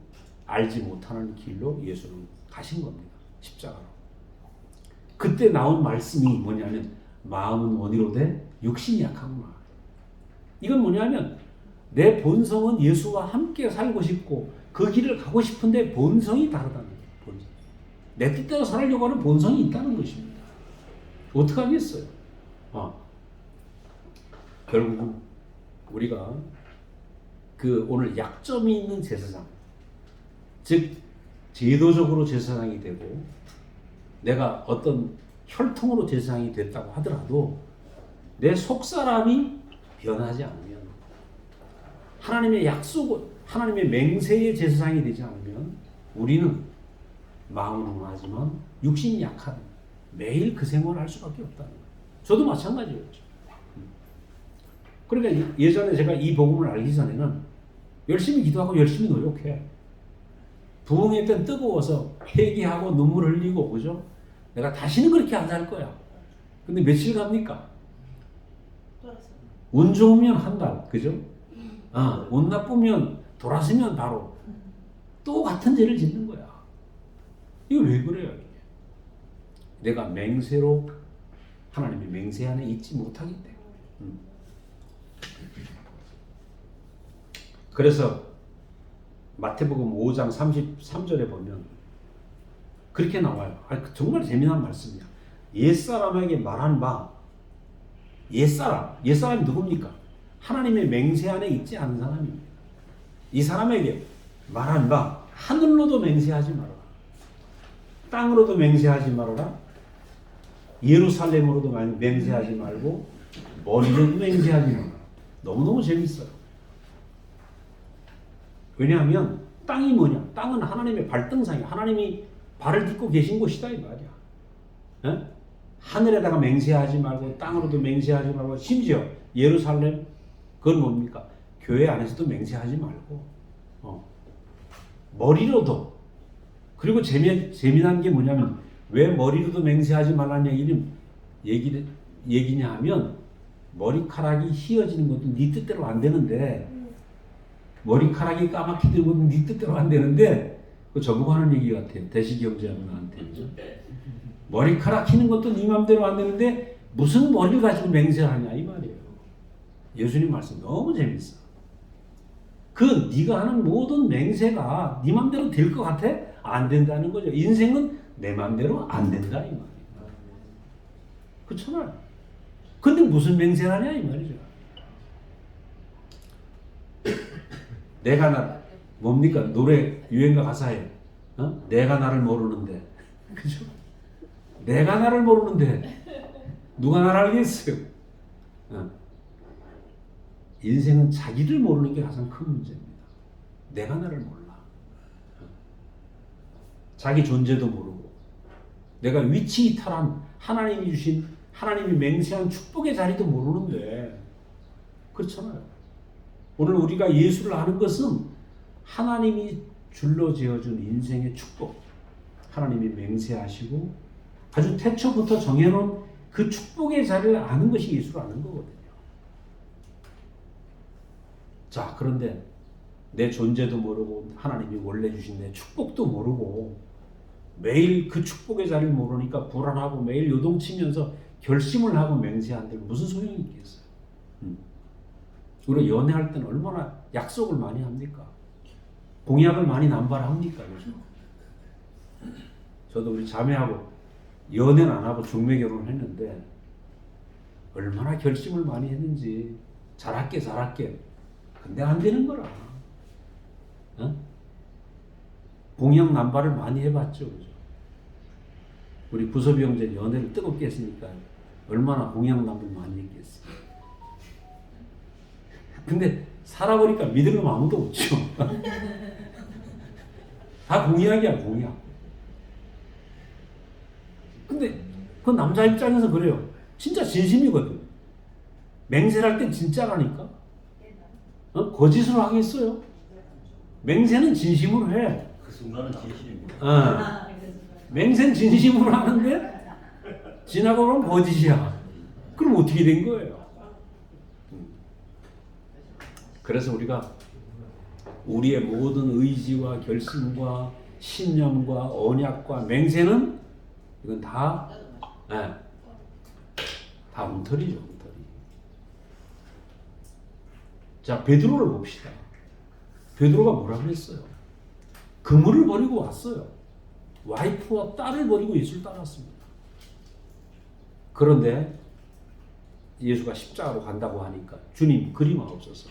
알지 못하는 길로 예수는 가신 겁니다. 십자가로. 그때 나온 말씀이 뭐냐면 마음은 원이로되 육신이 약하구나. 이건 뭐냐면 내 본성은 예수와 함께 살고 싶고 그 길을 가고 싶은데 본성이 다르다는 거예요. 본성. 내 뜻대로 살려고 하는 본성이 있다는 것입니다. 어떻게 하겠어요? 결국은 우리가 그 오늘 약점이 있는 제사장, 즉 제도적으로 제사장이 되고 내가 어떤 혈통으로 제사장이 됐다고 하더라도 내 속사람이 변하지 않으면, 하나님의 약속, 하나님의 맹세의 제사장이 되지 않으면 우리는 마음은 원하지만 육신이 약한 매일 그 생활을 할 수밖에 없다는 거예요. 저도 마찬가지였죠. 그러니까 예전에 제가 이 복음을 알기 전에는 열심히 기도하고 열심히 노력해. 부흥회 때 뜨거워서 회개하고 눈물 흘리고, 그죠? 내가 다시는 그렇게 안 살 거야. 근데 며칠 갑니까? 운 좋으면 한 달, 그죠? 운 나쁘면 돌아서면 바로 또 같은 죄를 짓는 거야. 이거 왜 그래요? 이게? 내가 맹세로 하나님의 맹세 안에 있지 못하기 때문에. 그래서 마태복음 5장 33절에 보면 그렇게 나와요. 정말 재미난 말씀이야. 옛사람에게 말한 바, 옛사람이 누굽니까? 하나님의 맹세 안에 있지 않은 사람입니다. 이 사람에게 말한 바, 하늘로도 맹세하지 말아라, 땅으로도 맹세하지 말아라, 예루살렘으로도 맹세하지 말고 머리로도 맹세하지 말아라. 너무너무 재밌어요. 왜냐하면 땅이 뭐냐? 땅은 하나님의 발등상이야. 하나님이 발을 딛고 계신 곳이다 이 말이야. 에? 하늘에다가 맹세하지 말고 땅으로도 맹세하지 말고, 심지어 예루살렘, 그건 뭡니까? 교회 안에서도 맹세하지 말고 머리로도. 그리고 재미난 게 뭐냐면 왜 머리로도 맹세하지 말라는 얘기냐 하면, 머리카락이 휘어지는 것도 네 뜻대로 안 되는데, 머리카락이 까맣게 들고 네 뜻대로 안 되는데, 그 저보고 하는 얘기 같아요. 대시경제하는한테. 머리카락 휘는 것도 네 맘대로 안 되는데 무슨 머리를 가지고 맹세하냐 이 말이에요. 예수님 말씀 너무 재밌어. 그 네가 하는 모든 맹세가 네 맘대로 될 것 같아? 안 된다는 거죠. 인생은 내 맘대로 안 된다 이 말이에요. 그렇잖아요. 근데 무슨 맹세를 하냐 이 말이죠. 내가 뭡니까? 노래 유행가 가사에 내가 나를 모르는데, 그죠? 내가 나를 모르는데 누가 나를 알겠어요? 인생은 자기를 모르는 게 가장 큰 문제입니다. 내가 나를 몰라. 자기 존재도 모르고, 내가 위치 이탈한 하나님이 주신, 하나님이 맹세한 축복의 자리도 모르는데, 그렇잖아요. 오늘 우리가 예수를 아는 것은 하나님이 줄로 지어준 인생의 축복, 하나님이 맹세하시고 아주 태초부터 정해놓은 그 축복의 자리를 아는 것이 예수를 아는 거거든요. 자, 그런데 내 존재도 모르고 하나님이 원래 주신 내 축복도 모르고 매일 그 축복의 자리를 모르니까 불안하고 매일 요동치면서 결심을 하고 맹세한들 무슨 소용이 있겠어요? 우리가 연애할 때는 얼마나 약속을 많이 합니까? 공약을 많이 남발합니까? 요즘? 저도 우리 자매하고 연애는 안 하고 중매 결혼을 했는데 얼마나 결심을 많이 했는지. 잘할게. 근데 안 되는 거라. 공양 남발을 많이 해봤죠. 그죠? 우리 부섭이 형제 연애를 뜨겁게 했으니까 얼마나 공양 남발 많이 했겠어요. 근데 살아보니까 믿을 놈 아무도 없죠. 다 공약이야, 공약. 근데 그 남자 입장에서 그래요. 진짜 진심이거든. 맹세할 땐 진짜라니까. 거짓으로 하겠어요? 맹세는 진심으로 해. 그 순간은 진심입니다. 맹세는 진심으로 하는데 지나고 보면 거짓이야. 그럼 어떻게 된 거예요? 그래서 우리가 우리의 모든 의지와 결심과 신념과 언약과 맹세는 이건 다 엉터리죠, 엉터리. 자, 베드로를 봅시다. 베드로가 뭐라 그랬어요? 그물을 버리고 왔어요. 와이프와 딸을 버리고 예수를 따랐습니다. 그런데 예수가 십자가로 간다고 하니까 주님 그리 마옵소서.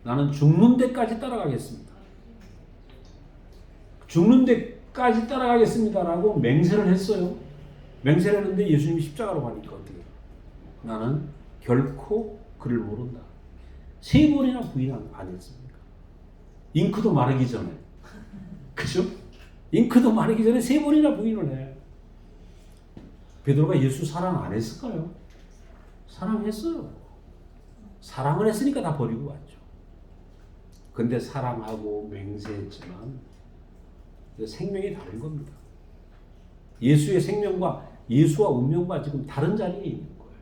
나는 죽는 데까지 따라가겠습니다. 죽는 데까지 따라가겠습니다라고 맹세를 했어요. 맹세를 했는데 예수님이 십자가로 가니까 어떻게 해요? 나는 결코 그를 모른다. 3번이나 부인 안 했습니까? 잉크도 마르기 전에. 그죠? 잉크도 마르기 전에 3번이나 부인을 해. 베드로가 예수 사랑 안 했을까요? 사랑했어요. 사랑을 했으니까 다 버리고 왔죠. 근데 사랑하고 맹세했지만 생명이 다른 겁니다. 예수의 생명과 예수와 운명과 지금 다른 자리에 있는 거예요.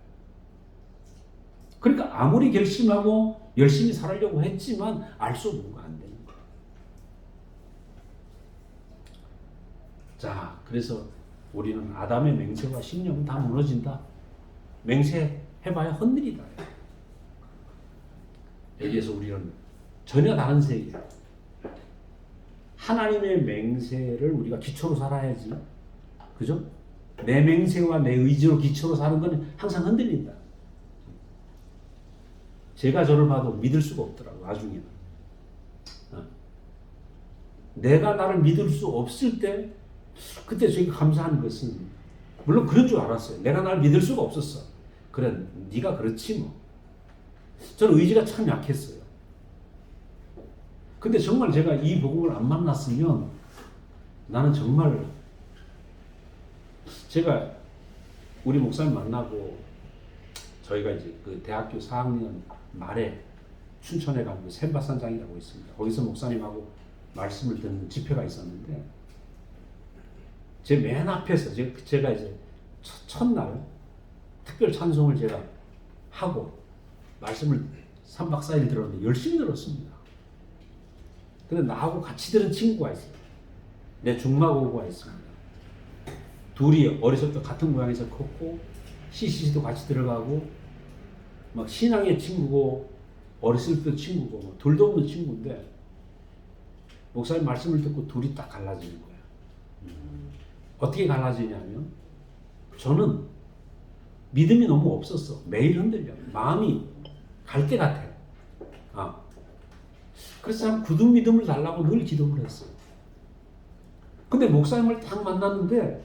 그러니까 아무리 결심하고 열심히 살려고 했지만 알 수 없는 거 안 되는 거예요. 자, 그래서 우리는 아담의 맹세와 신념은 다 무너진다. 맹세해봐야 헛일이다. 여기에서 우리는 전혀 다른 세계예요. 하나님의 맹세를 우리가 기초로 살아야지. 그죠? 내 맹세와 내 의지로 기초로 사는 건 항상 흔들린다. 제가 저를 봐도 믿을 수가 없더라고, 나중에는. 내가 나를 믿을 수 없을 때, 그때 제가 감사한 것은, 물론 그런 줄 알았어요. 내가 나를 믿을 수가 없었어. 그래, 네가 그렇지 뭐. 저는 의지가 참 약했어요. 근데 정말 제가 이 복음을 안 만났으면 나는 정말 제가 우리 목사님 만나고 저희가 이제 그 대학교 4학년 말에 춘천에 가면 샘바산장이라고 있습니다. 거기서 목사님하고 말씀을 듣는 집회가 있었는데 제 맨 앞에서 제가 이제 첫날 특별 찬송을 제가 하고 말씀을 3박 4일 들었는데 열심히 들었습니다. 근데 나하고 같이 들은 친구가 있어요. 내 중마고우가 있습니다. 둘이 어렸을 때 같은 모양에서 컸고 CCC도 같이 들어가고 막 신앙의 친구고 어렸을 때 친구고 뭐 둘도 없는 친구인데 목사님 말씀을 듣고 둘이 딱 갈라지는 거예요. 어떻게 갈라지냐면 저는 믿음이 너무 없었어. 매일 흔들려. 마음이 갈 때 같아요. 그래서 난 굳은 믿음을 달라고 늘 기도를 했어요. 근데 목사님을 딱 만났는데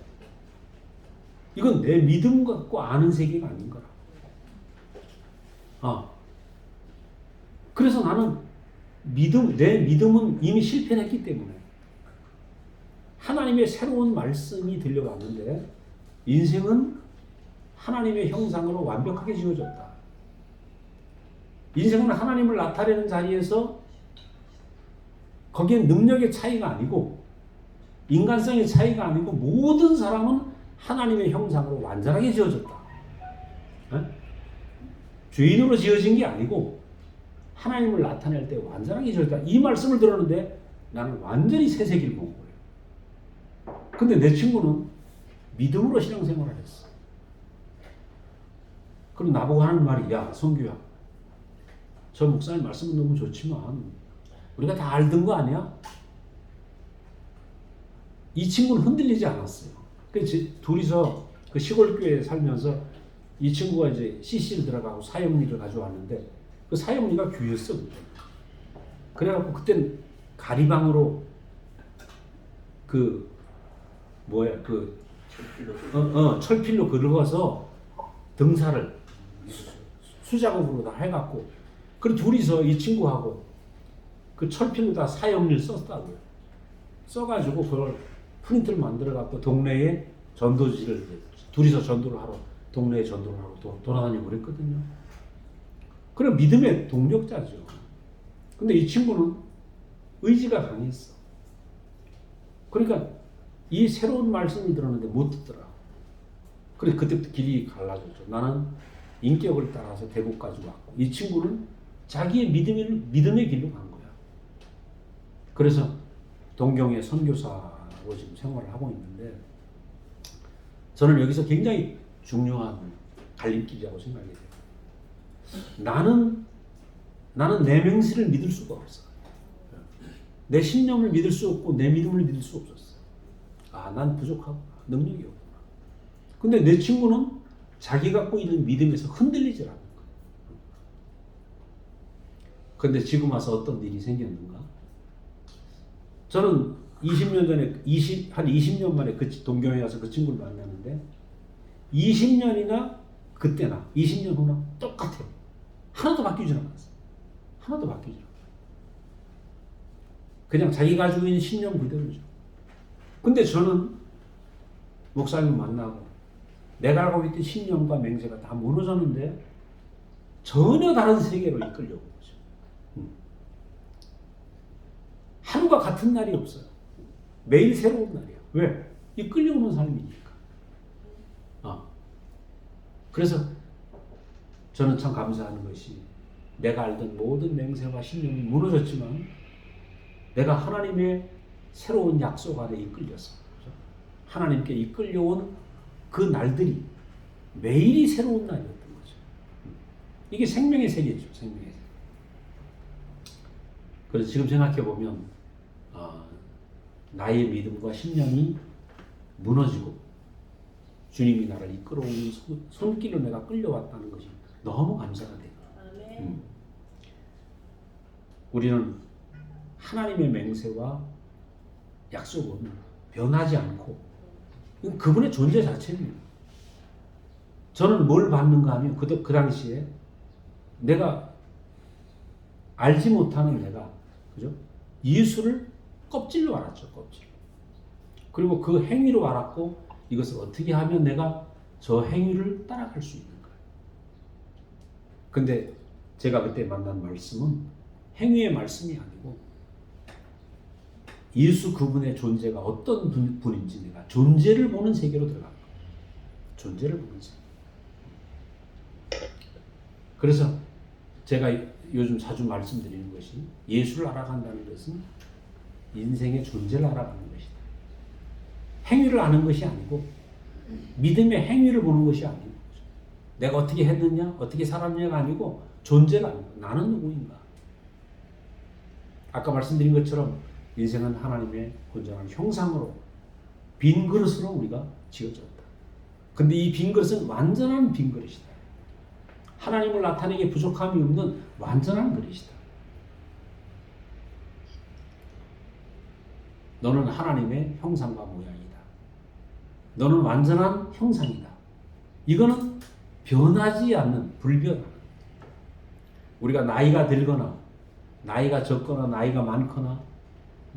이건 내 믿음 갖고 아는 세계가 아닌 거라. 그래서 나는 내 믿음은 이미 실패를 했기 때문에 하나님의 새로운 말씀이 들려왔는데 인생은 하나님의 형상으로 완벽하게 지어졌다. 인생은 하나님을 나타내는 자리에서 거기엔 능력의 차이가 아니고 인간성의 차이가 아니고 모든 사람은 하나님의 형상으로 완전하게 지어졌다. 죄인으로 지어진 게 아니고 하나님을 나타낼 때 완전하게 지어졌다. 이 말씀을 들었는데 나는 완전히 새 세계를 본 거예요. 근데 내 친구는 믿음으로 신앙생활을 했어. 그럼 나보고 하는 말이 야 성규야 저 목사님 말씀은 너무 좋지만 우리가 다 알던 거 아니야? 이 친구는 흔들리지 않았어요. 그래서 둘이서 그 시골 교회에 살면서 이 친구가 이제 CC를 들어가고 사형리를 가져왔는데 그 사형리가 교회였어. 그때. 그래갖고 그때는 가리방으로 그 뭐야 철필로 긁어서 등살을 수작업으로 다 해갖고 그리고 둘이서 이 친구하고 그 철필로 다 사형리를 썼다고요. 써가지고 그걸 프린트를 만들어갖고 동네에 전도지를 둘이서 전도를 하러 동네에 전도를 하러 돌아다니고 그랬거든요. 그럼 믿음의 동력자죠. 근데 이 친구는 의지가 강했어. 그러니까 이 새로운 말씀을 들었는데 못 듣더라. 그래 그때부터 길이 갈라졌죠. 나는 인격을 따라서 대구까지 왔고 이 친구는 자기의 믿음의 길로 간 거야. 그래서 동경의 선교사로 지금 생활을 하고 있는데 저는 여기서 굉장히 중요한 갈림길이라고 생각이 돼요. 나는 내 맹세를 믿을 수가 없어. 내 신념을 믿을 수 없고 내 믿음을 믿을 수 없었어. 난 부족하구나. 능력이 없구나. 근데 내 친구는 자기 갖고 있는 믿음에서 흔들리지 않는 거야. 근데 지금 와서 어떤 일이 생겼는가? 저는 20년 전에 한 20년 만에 그 동경에 가서 그 친구를 만났는데 20년이나 그때나 20년 후나 똑같아요. 하나도 바뀌지 않았어. 하나도 바뀌지 않았어. 그냥 자기가 가지고 있는 신념 그대로죠. 근데 저는 목사님 만나고 내가 알고 있던 신념과 맹세가 다 무너졌는데 전혀 다른 세계로 이끌려온 거죠. 하루가 같은 날이 없어요. 매일 새로운 날이에요. 왜? 이끌려오는 삶이니까. 그래서 저는 참 감사하는 것이 내가 알던 모든 맹세와 신념이 무너졌지만 내가 하나님의 새로운 약속 안에 이끌려서 하나님께 이끌려온 그 날들이 매일이 새로운 날이었던 거죠. 이게 생명의 세계죠. 생명의 세계. 그래서 지금 생각해 보면 나의 믿음과 신념이 무너지고 주님이 나를 이끌어오는 손길로 내가 끌려왔다는 것이 너무 감사가 돼요. 우리는 하나님의 맹세와 약속은 변하지 않고 그분의 존재 자체입니다. 저는 뭘 받는가 하면 그 당시에 내가 알지 못하는 내가 그죠? 예수를 껍질로 알았죠. 껍질. 그리고 그 행위로 알았고 이것을 어떻게 하면 내가 저 행위를 따라갈 수 있는 거예요. 근데 제가 그때 만난 말씀은 행위의 말씀이 아니고 예수 그분의 존재가 어떤 분인지 내가 존재를 보는 세계로 들어간 거예요. 존재를 보는 세계. 그래서 제가 요즘 자주 말씀드리는 것이 예수를 알아간다는 것은 인생의 존재를 알아가는 것이다. 행위를 아는 것이 아니고 믿음의 행위를 보는 것이 아니고 내가 어떻게 했느냐 어떻게 살았느냐가 아니고 존재를 아는 거야. 나는 누구인가. 아까 말씀드린 것처럼 인생은 하나님의 온전한 형상으로 빈 그릇으로 우리가 지어졌다. 근데 이 빈 그릇은 완전한 빈 그릇이다. 하나님을 나타내기에 부족함이 없는 완전한 그릇이다. 너는 하나님의 형상과 모양이다. 너는 완전한 형상이다. 이거는 변하지 않는 불변한. 우리가 나이가 들거나 나이가 적거나 나이가 많거나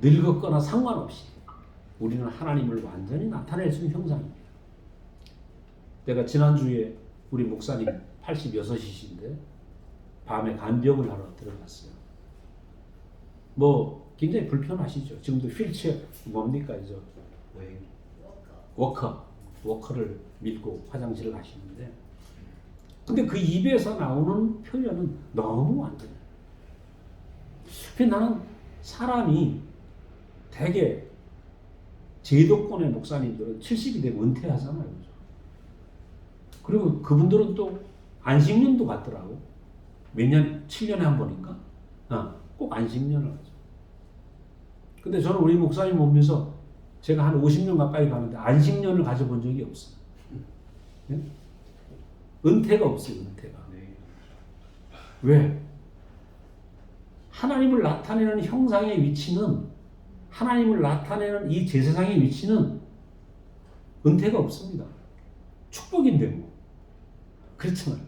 늙었거나 상관없이 우리는 하나님을 완전히 나타낼 수 있는 형상입니다. 내가 지난주에 우리 목사님 86이신데 밤에 간병을 하러 들어갔어요. 뭐 굉장히 불편하시죠. 지금도 휠체어 뭡니까 이제 워커를 밀고 화장실을 가시는데 근데 그 입에서 나오는 표현은 너무 완전해요. 나는 사람이 되게 제도권의 목사님들은 70이 되면 은퇴하잖아요. 그리고 그분들은 또 안식년도 갔더라고. 몇 년, 7년에 한 번인가? 꼭 안식년을 하죠. 근데 저는 우리 목사님 보면서 제가 한 50년 가까이 가는데 안식년을 가져본 적이 없어요. 네? 은퇴가 없어요, 은퇴가. 네. 왜? 하나님을 나타내는 형상의 위치는 하나님을 나타내는 이 제사장의 위치는 은퇴가 없습니다. 축복인데 뭐. 그렇잖아요.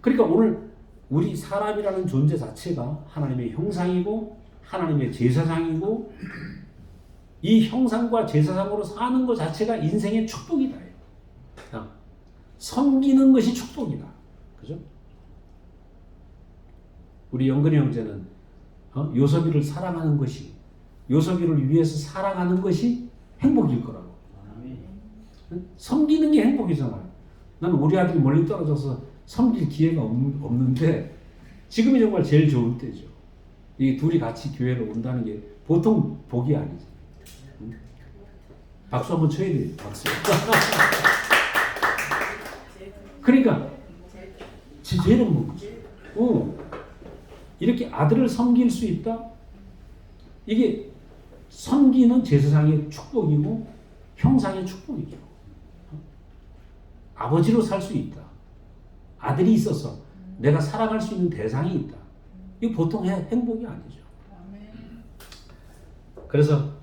그러니까 오늘 우리 사람이라는 존재 자체가 하나님의 형상이고 하나님의 제사장이고 이 형상과 제사장으로 사는 것 자체가 인생의 축복이다. 섬기는 것이 축복이다. 그죠? 우리 영근이 형제는 요섭이를 사랑하는 것이 요섭이를 위해서 살아가는 것이 행복일 거라고. 섬기는 게 행복이잖아요. 나는 우리 아들이 멀리 떨어져서 섬길 기회가 없는데 지금이 정말 제일 좋은 때죠. 이 둘이 같이 교회를 온다는 게 보통 복이 아니지. 박수 한번 쳐야 돼요. 박수. 그러니까 제일 행복이지. 이렇게 아들을 섬길 수 있다? 이게 섬기는 제사장의 축복이고 형상의 축복이죠. 아버지로 살 수 있다. 아들이 있어서 내가 살아갈 수 있는 대상이 있다. 이거 보통 행복이 아니죠. 그래서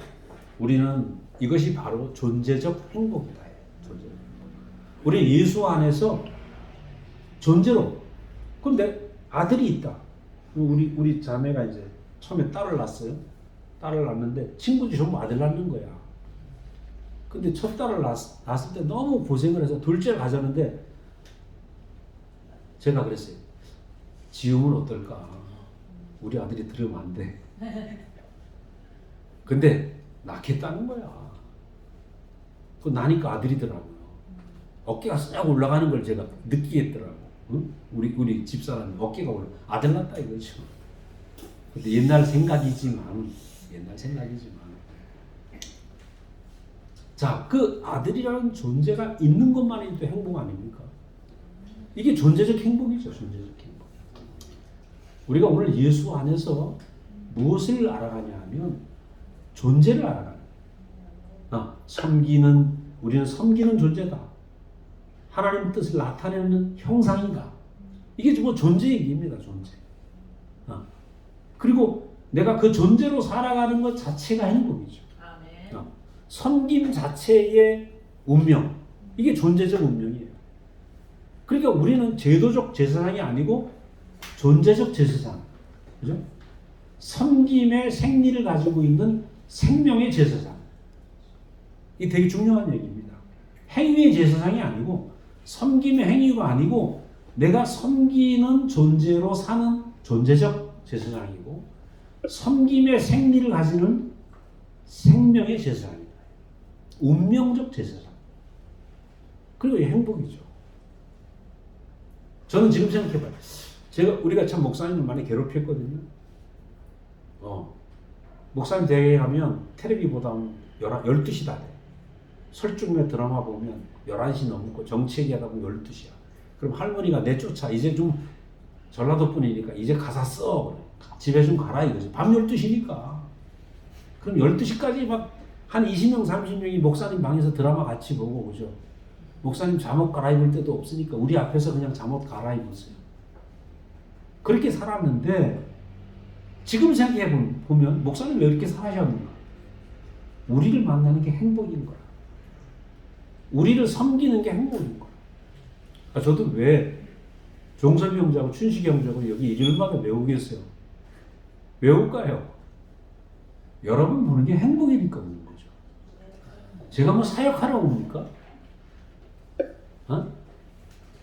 우리는 이것이 바로 존재적 행복이다. 존재적. 우리 예수 안에서 존재로. 근데 아들이 있다. 우리 자매가 이제 처음에 딸을 낳았어요. 딸을 낳았는데 친구들이 전부 아들 낳는 거야. 근데 첫 딸을 낳았을 때 너무 고생을 해서 둘째를 가졌는데 제가 그랬어요. 지음은 어떨까? 우리 아들이 들으면 안 돼. 근데 낳겠다는 거야. 그 나니까 아들이더라고요. 어깨가 싹 올라가는 걸 제가 느끼겠더라고. 응? 우리 집사람이 어깨가 올라 아들 낳다 이거죠. 근데 옛날 생각이지만 자, 그 아들이라는 존재가 있는 것만이 행복 아닙니까? 이게 존재적 행복이죠. 존재적 행복. 우리가 오늘 예수 안에서 무엇을 알아가냐 하면 존재를 알아가는 우리는 섬기는 존재다. 하나님 뜻을 나타내는 형상이다. 이게 뭐 존재 얘기입니다. 존재. 그리고 내가 그 존재로 살아가는 것 자체가 행복이죠. 섬김 자체의 운명. 이게 존재적 운명이에요. 그러니까 우리는 제도적 제사장이 아니고 존재적 제사장. 그죠? 섬김의 생리를 가지고 있는 생명의 제사장. 이게 되게 중요한 얘기입니다. 행위의 제사장이 아니고 섬김의 행위가 아니고 내가 섬기는 존재로 사는 존재적 제사장이고 섬김의 생리를 가지는 생명의 제사장입니다. 운명적 제사장. 그리고 이 행복이죠. 저는 지금 생각해봐요. 우리가 참 목사님을 많이 괴롭혔거든요. 목사님 댁에 가면 텔레비 보다 12시 다 돼. 설중매 드라마 보면 11시 넘고 정치 얘기하다 보면 12시야. 그럼 할머니가 내쫓아. 이제 좀 전라도 분이니까 이제 가사 써. 집에 좀 가라 이거지. 밤 12시니까. 그럼 12시까지 막 한 20명, 30명이 목사님 방에서 드라마 같이 보고 오죠. 목사님 잠옷 갈아입을 때도 없으니까 우리 앞에서 그냥 잠옷 갈아입었어요. 그렇게 살았는데 지금 생각해 보면 목사님 왜 이렇게 사셨는가? 우리를 만나는 게 행복인 거야. 우리를 섬기는 게 행복인 거야. 저도 왜 종섭이 형제하고 춘식이 형제하고 여기 일요일마다 외우겠어요. 외울까요? 여러분 보는 게 행복이니까 오는 거죠. 제가 뭐 사역하러 옵니까?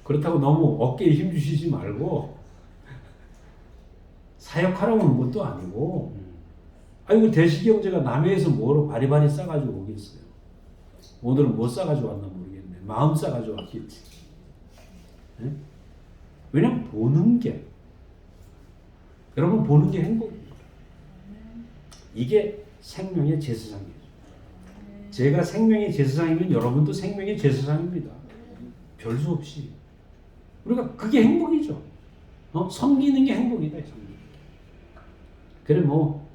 그렇다고 너무 어깨에 힘 주시지 말고 사역하러 오는 것도 아니고 아이고 대식이 형제가 남해에서 뭐로 바리바리 싸가지고 오겠어요. 오늘은 뭐 싸가지고 왔나 모르겠네. 마음 싸가지고 왔겠지. 네? 왜냐면 보는 게 여러분 보는 게 행복입니다. 이게 생명의 제사장이에요. 제가 생명의 제사장이면 여러분도 생명의 제사장입니다. 별 수 없이. 우리가 그게 행복이죠. 섬기는 게 행복이다. 그래 뭐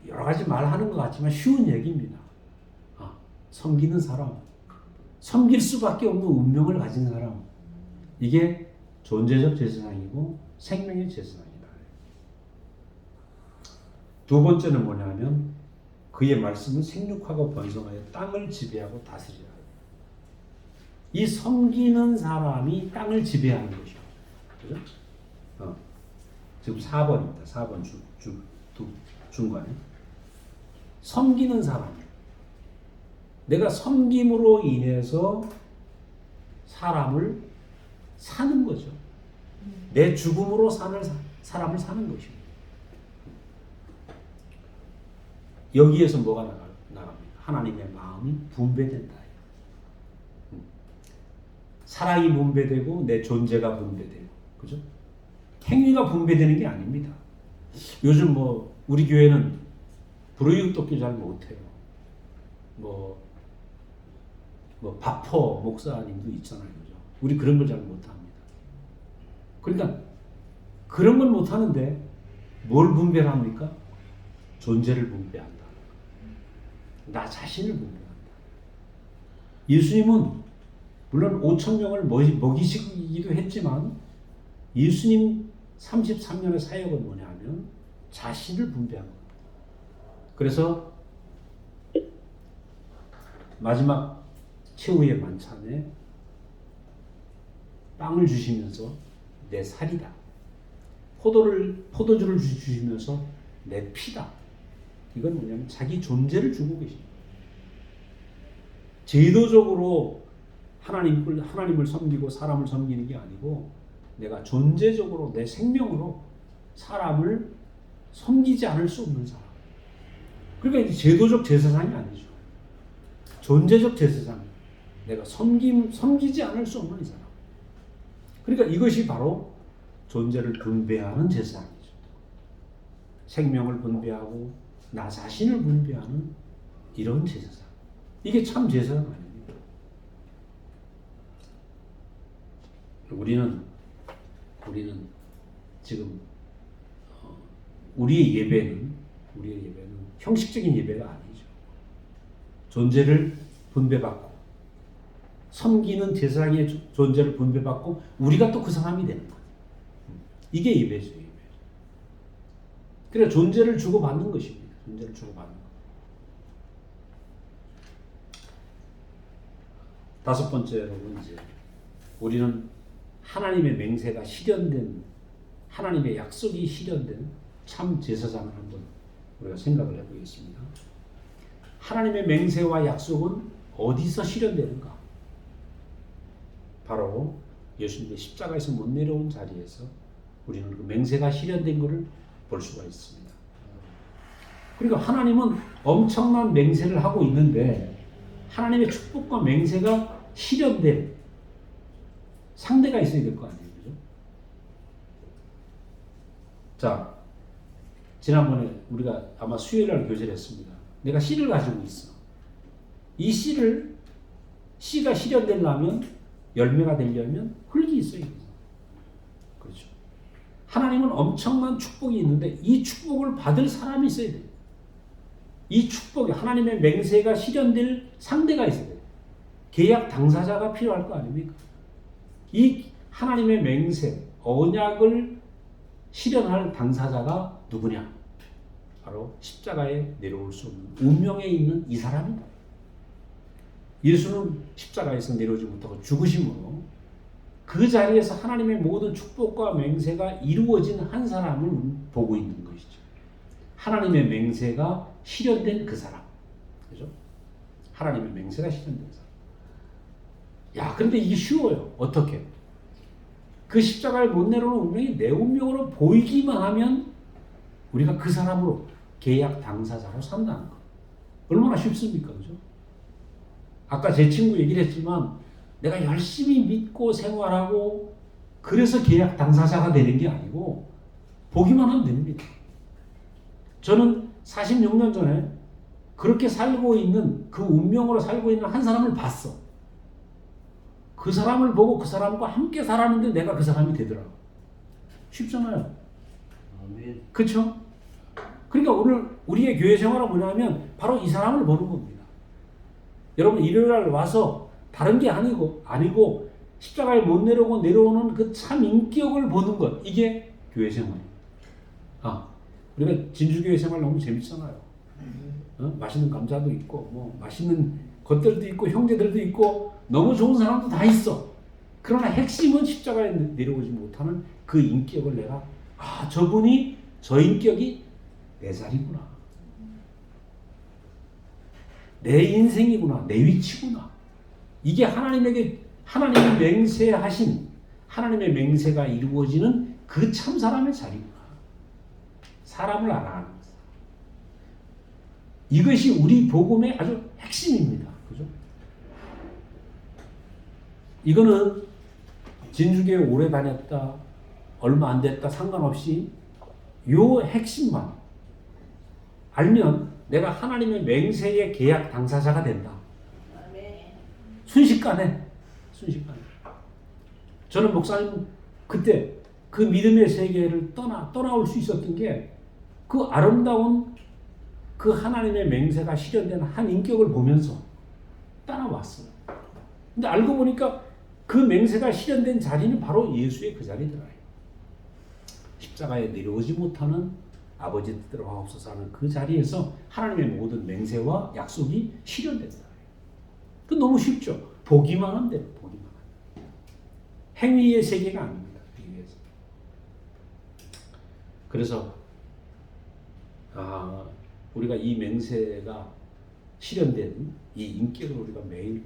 여러 가지 말하는 것 같지만 쉬운 얘기입니다. 섬기는 사람, 섬길 수밖에 없는 운명을 가진 사람, 이게 존재적 제사장이고 생명의 제사장이다. 두 번째는 뭐냐면 그의 말씀은 생육하고 번성하여 땅을 지배하고 다스리라. 이 섬기는 사람이 땅을 지배하는 것이죠. 그죠? 지금 4번입니다. 4번 중간에. 섬기는 사람. 내가 섬김으로 인해서 사람을 사는 거죠. 내 죽음으로 사람을 사는 것입니다. 여기에서 뭐가 나갑니까? 하나님의 마음이 분배된다. 사랑이 분배되고 내 존재가 분배되고, 그죠? 행위가 분배되는 게 아닙니다. 요즘 뭐 우리 교회는 불의육독교 잘 못해요. 뭐 바퍼 목사님도 있잖아요, 그죠? 우리 그런 걸 잘 못합니다. 그러니까 그런 건 못하는데 뭘 분배를 합니까? 존재를 분배한다. 나 자신을 분배한다. 예수님은 물론 5,000명을 먹이시기도 했지만 예수님 33년의 사역은 뭐냐면 자신을 분배한 겁니다. 그래서 마지막 최후의 만찬에 빵을 주시면서 내 살이다. 포도주를 주시면서 내 피다. 이건 뭐냐면 자기 존재를 주고 계십니다. 제도적으로 하나님을 섬기고 사람을 섬기는 게 아니고 내가 존재적으로 내 생명으로 사람을 섬기지 않을 수 없는 사람. 그러니까 이제 제도적 제사장이 아니죠. 존재적 제사장. 내가 섬기지 않을 수 없는 이 사람. 그러니까 이것이 바로 존재를 분배하는 제사장이죠. 생명을 분배하고 나 자신을 분배하는 이런 제사장. 이게 참 제사장 아닙니까? 우리는 지금 우리의 예배는 형식적인 예배가 아니죠. 존재를 분배받고 섬기는 제사장의 존재를 분배받고 우리가 또 그 사람이 되는 거예요. 이게 예배죠, 예배. 그래서 존재를 주고받는 것입니다. 존재를 주고받는 것. 다섯 번째로는 이제 우리는 하나님의 맹세가 실현된, 하나님의 약속이 실현된 참 제사장을 한번 우리가 생각을 해보겠습니다. 하나님의 맹세와 약속은 어디서 실현되는가? 바로 예수님의 십자가에서 못 내려온 자리에서 우리는 그 맹세가 실현된 것을 볼 수가 있습니다. 그러니까 하나님은 엄청난 맹세를 하고 있는데 하나님의 축복과 맹세가 실현된 상대가 있어야 될 거 아니에요, 그죠? 자, 지난번에 우리가 아마 수요일날 교제를 했습니다. 내가 씨를 가지고 있어. 이 씨가 실현되려면, 열매가 되려면 흙이 있어야 돼요. 그렇죠. 하나님은 엄청난 축복이 있는데 이 축복을 받을 사람이 있어야 돼요. 이 축복이, 하나님의 맹세가 실현될 상대가 있어야 돼요. 계약 당사자가 필요할 거 아닙니까? 이 하나님의 맹세, 언약을 실현할 당사자가 누구냐? 바로 십자가에 내려올 수 없는 운명에 있는 이 사람입니다. 예수는 십자가에서 내려오지 못하고 죽으심으로 그 자리에서 하나님의 모든 축복과 맹세가 이루어진 한 사람을 보고 있는 것이죠. 하나님의 맹세가 실현된 그 사람. 그죠? 하나님의 맹세가 실현된 사람. 야, 근데 이게 쉬워요. 어떻게? 그 십자가를 못 내려오는 운명이 내 운명으로 보이기만 하면 우리가 그 사람으로 계약 당사자로 산다는 거. 얼마나 쉽습니까? 그죠? 아까 제 친구 얘기를 했지만 내가 열심히 믿고 생활하고 그래서 계약 당사자가 되는 게 아니고 보기만 하면 됩니다. 저는 46년 전에 그렇게 살고 있는, 그 운명으로 살고 있는 한 사람을 봤어. 그 사람을 보고 그 사람과 함께 살았는데 내가 그 사람이 되더라고. 쉽잖아요. 그렇죠? 그러니까 오늘 우리의 교회 생활은 뭐냐면 바로 이 사람을 보는 겁니다. 여러분 일요일날 와서 다른 게 아니고 십자가에 못 내려오고 내려오는 그 참 인격을 보는 것, 이게 교회 생활이에요. 우리가 진주교회 생활 너무 재밌잖아요. 맛있는 감자도 있고 뭐 맛있는 것들도 있고 형제들도 있고 너무 좋은 사람도 다 있어. 그러나 핵심은 십자가에 내려오지 못하는 그 인격을 내가 저분이 저 인격이 내 자리구나. 내 인생이구나. 내 위치구나. 이게 하나님이 맹세하신 하나님의 맹세가 이루어지는 그 참 사람의 자리구나. 사람을 알아가는 것. 이것이 우리 복음의 아주 핵심입니다. 그죠? 이거는 진주교회 오래 다녔다, 얼마 안 됐다 상관없이 요 핵심만 알면 내가 하나님의 맹세의 계약 당사자가 된다. 순식간에. 저는 목사님 그때 그 믿음의 세계를 떠나올 수 있었던 게 그 아름다운 그 하나님의 맹세가 실현된 한 인격을 보면서 따라왔어요. 근데 알고 보니까 그 맹세가 실현된 자리는 바로 예수의 그 자리더라고요. 십자가에 내려오지 못하는 아버지 뜻대로 하옵소서 하는 그 자리에서 하나님의 모든 맹세와 약속이 실현된다. 그 너무 쉽죠. 보기만 하면 돼요. 보기만 하면. 행위의 세계가 아닙니다. 비교해서. 그래서 우리가 이 맹세가 실현된 이 인격을 우리가 매일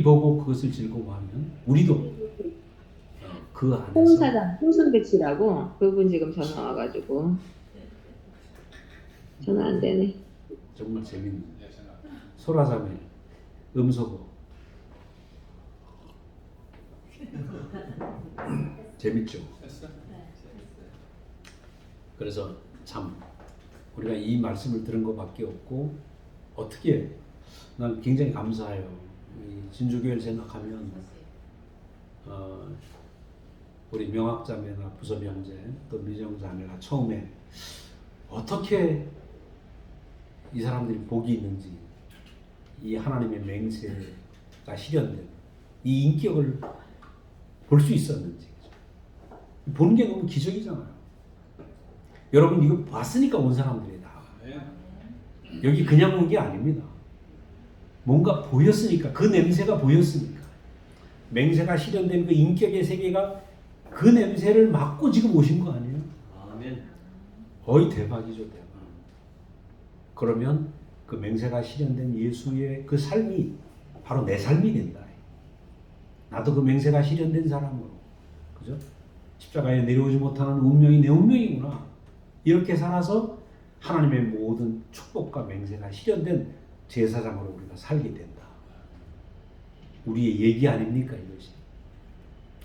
보고 그것을 즐거워하면 우리도 그 안에서 홍사장, 홍순배치라고 그분 지금 전화 와가지고 전화 안 되네. 정말 재밌는 소라자매 음소거 재밌죠. 그래서 참 우리가 이 말씀을 들은 것밖에 없고 어떻게 난 굉장히 감사해요. 이 진주교회를 생각하면 우리 명학자매나 부서명제 또 미정자매가 처음에 어떻게 이 사람들이 복이 있는지 이 하나님의 맹세가 실현된 이 인격을 볼 수 있었는지 보는 게 너무 기적이잖아요. 여러분 이거 봤으니까 온 사람들이다. 여기 그냥 온 게 아닙니다. 뭔가 보였으니까 그 냄새가 보였으니까 맹세가 실현된 그 인격의 세계가 그 냄새를 맡고 지금 오신 거 아니에요? 아멘. 거의 대박이죠, 대박. 그러면 그 맹세가 실현된 예수의 그 삶이 바로 내 삶이 된다. 나도 그 맹세가 실현된 사람으로, 그죠? 십자가에 내려오지 못하는 운명이 내 운명이구나. 이렇게 살아서 하나님의 모든 축복과 맹세가 실현된 제사장으로 우리가 살게 된다. 우리의 얘기 아닙니까 이것이?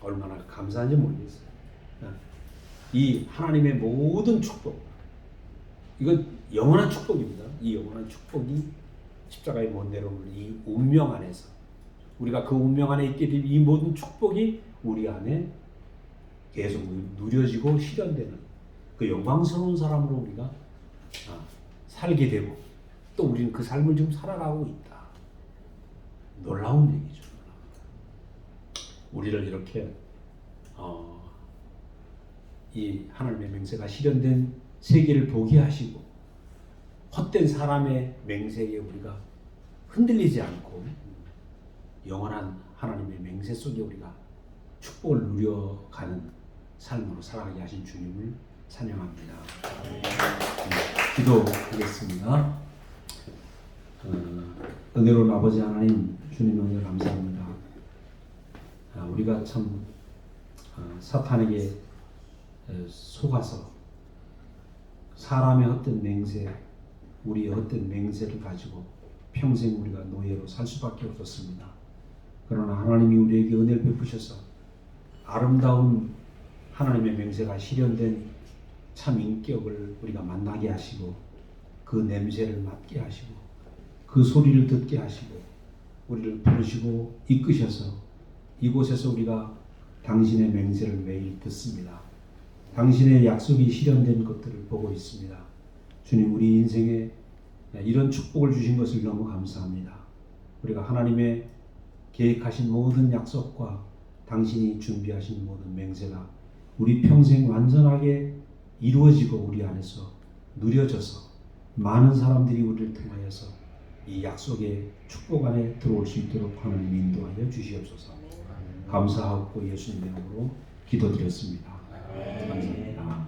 얼마나 감사한지 모르겠어요. 이 하나님의 모든 축복, 이건 영원한 축복입니다. 이 영원한 축복이 십자가에 못 내려오는 이 운명 안에서 우리가 그 운명 안에 있게 된 이 모든 축복이 우리 안에 계속 누려지고 실현되는 그 영광스러운 사람으로 우리가 살게 되고 또 우리는 그 삶을 지금 살아가고 있다. 놀라운 얘기죠. 우리를 이렇게 이 하나님의 맹세가 실현된 세계를 보게 하시고 헛된 사람의 맹세에 우리가 흔들리지 않고 영원한 하나님의 맹세 속에 우리가 축복을 누려가는 삶으로 살아가게 하신 주님을 찬양합니다. 기도하겠습니다. 은혜로운 아버지 하나님, 주님 은혜 감사합니다. 우리가 참 사탄에게 속아서 사람의 헛된 맹세, 우리의 헛된 맹세를 가지고 평생 우리가 노예로 살 수밖에 없었습니다. 그러나 하나님이 우리에게 은혜를 베푸셔서 아름다운 하나님의 맹세가 실현된 참 인격을 우리가 만나게 하시고 그 냄새를 맡게 하시고 그 소리를 듣게 하시고 우리를 부르시고 이끄셔서 이곳에서 우리가 당신의 맹세를 매일 듣습니다. 당신의 약속이 실현된 것들을 보고 있습니다. 주님, 우리 인생에 이런 축복을 주신 것을 너무 감사합니다. 우리가 하나님의 계획하신 모든 약속과 당신이 준비하신 모든 맹세가 우리 평생 완전하게 이루어지고 우리 안에서 누려져서 많은 사람들이 우리를 통하여서 이 약속의 축복 안에 들어올 수 있도록 하나님 인도하여 주시옵소서. 감사하고 예수님의 이름으로 기도드렸습니다.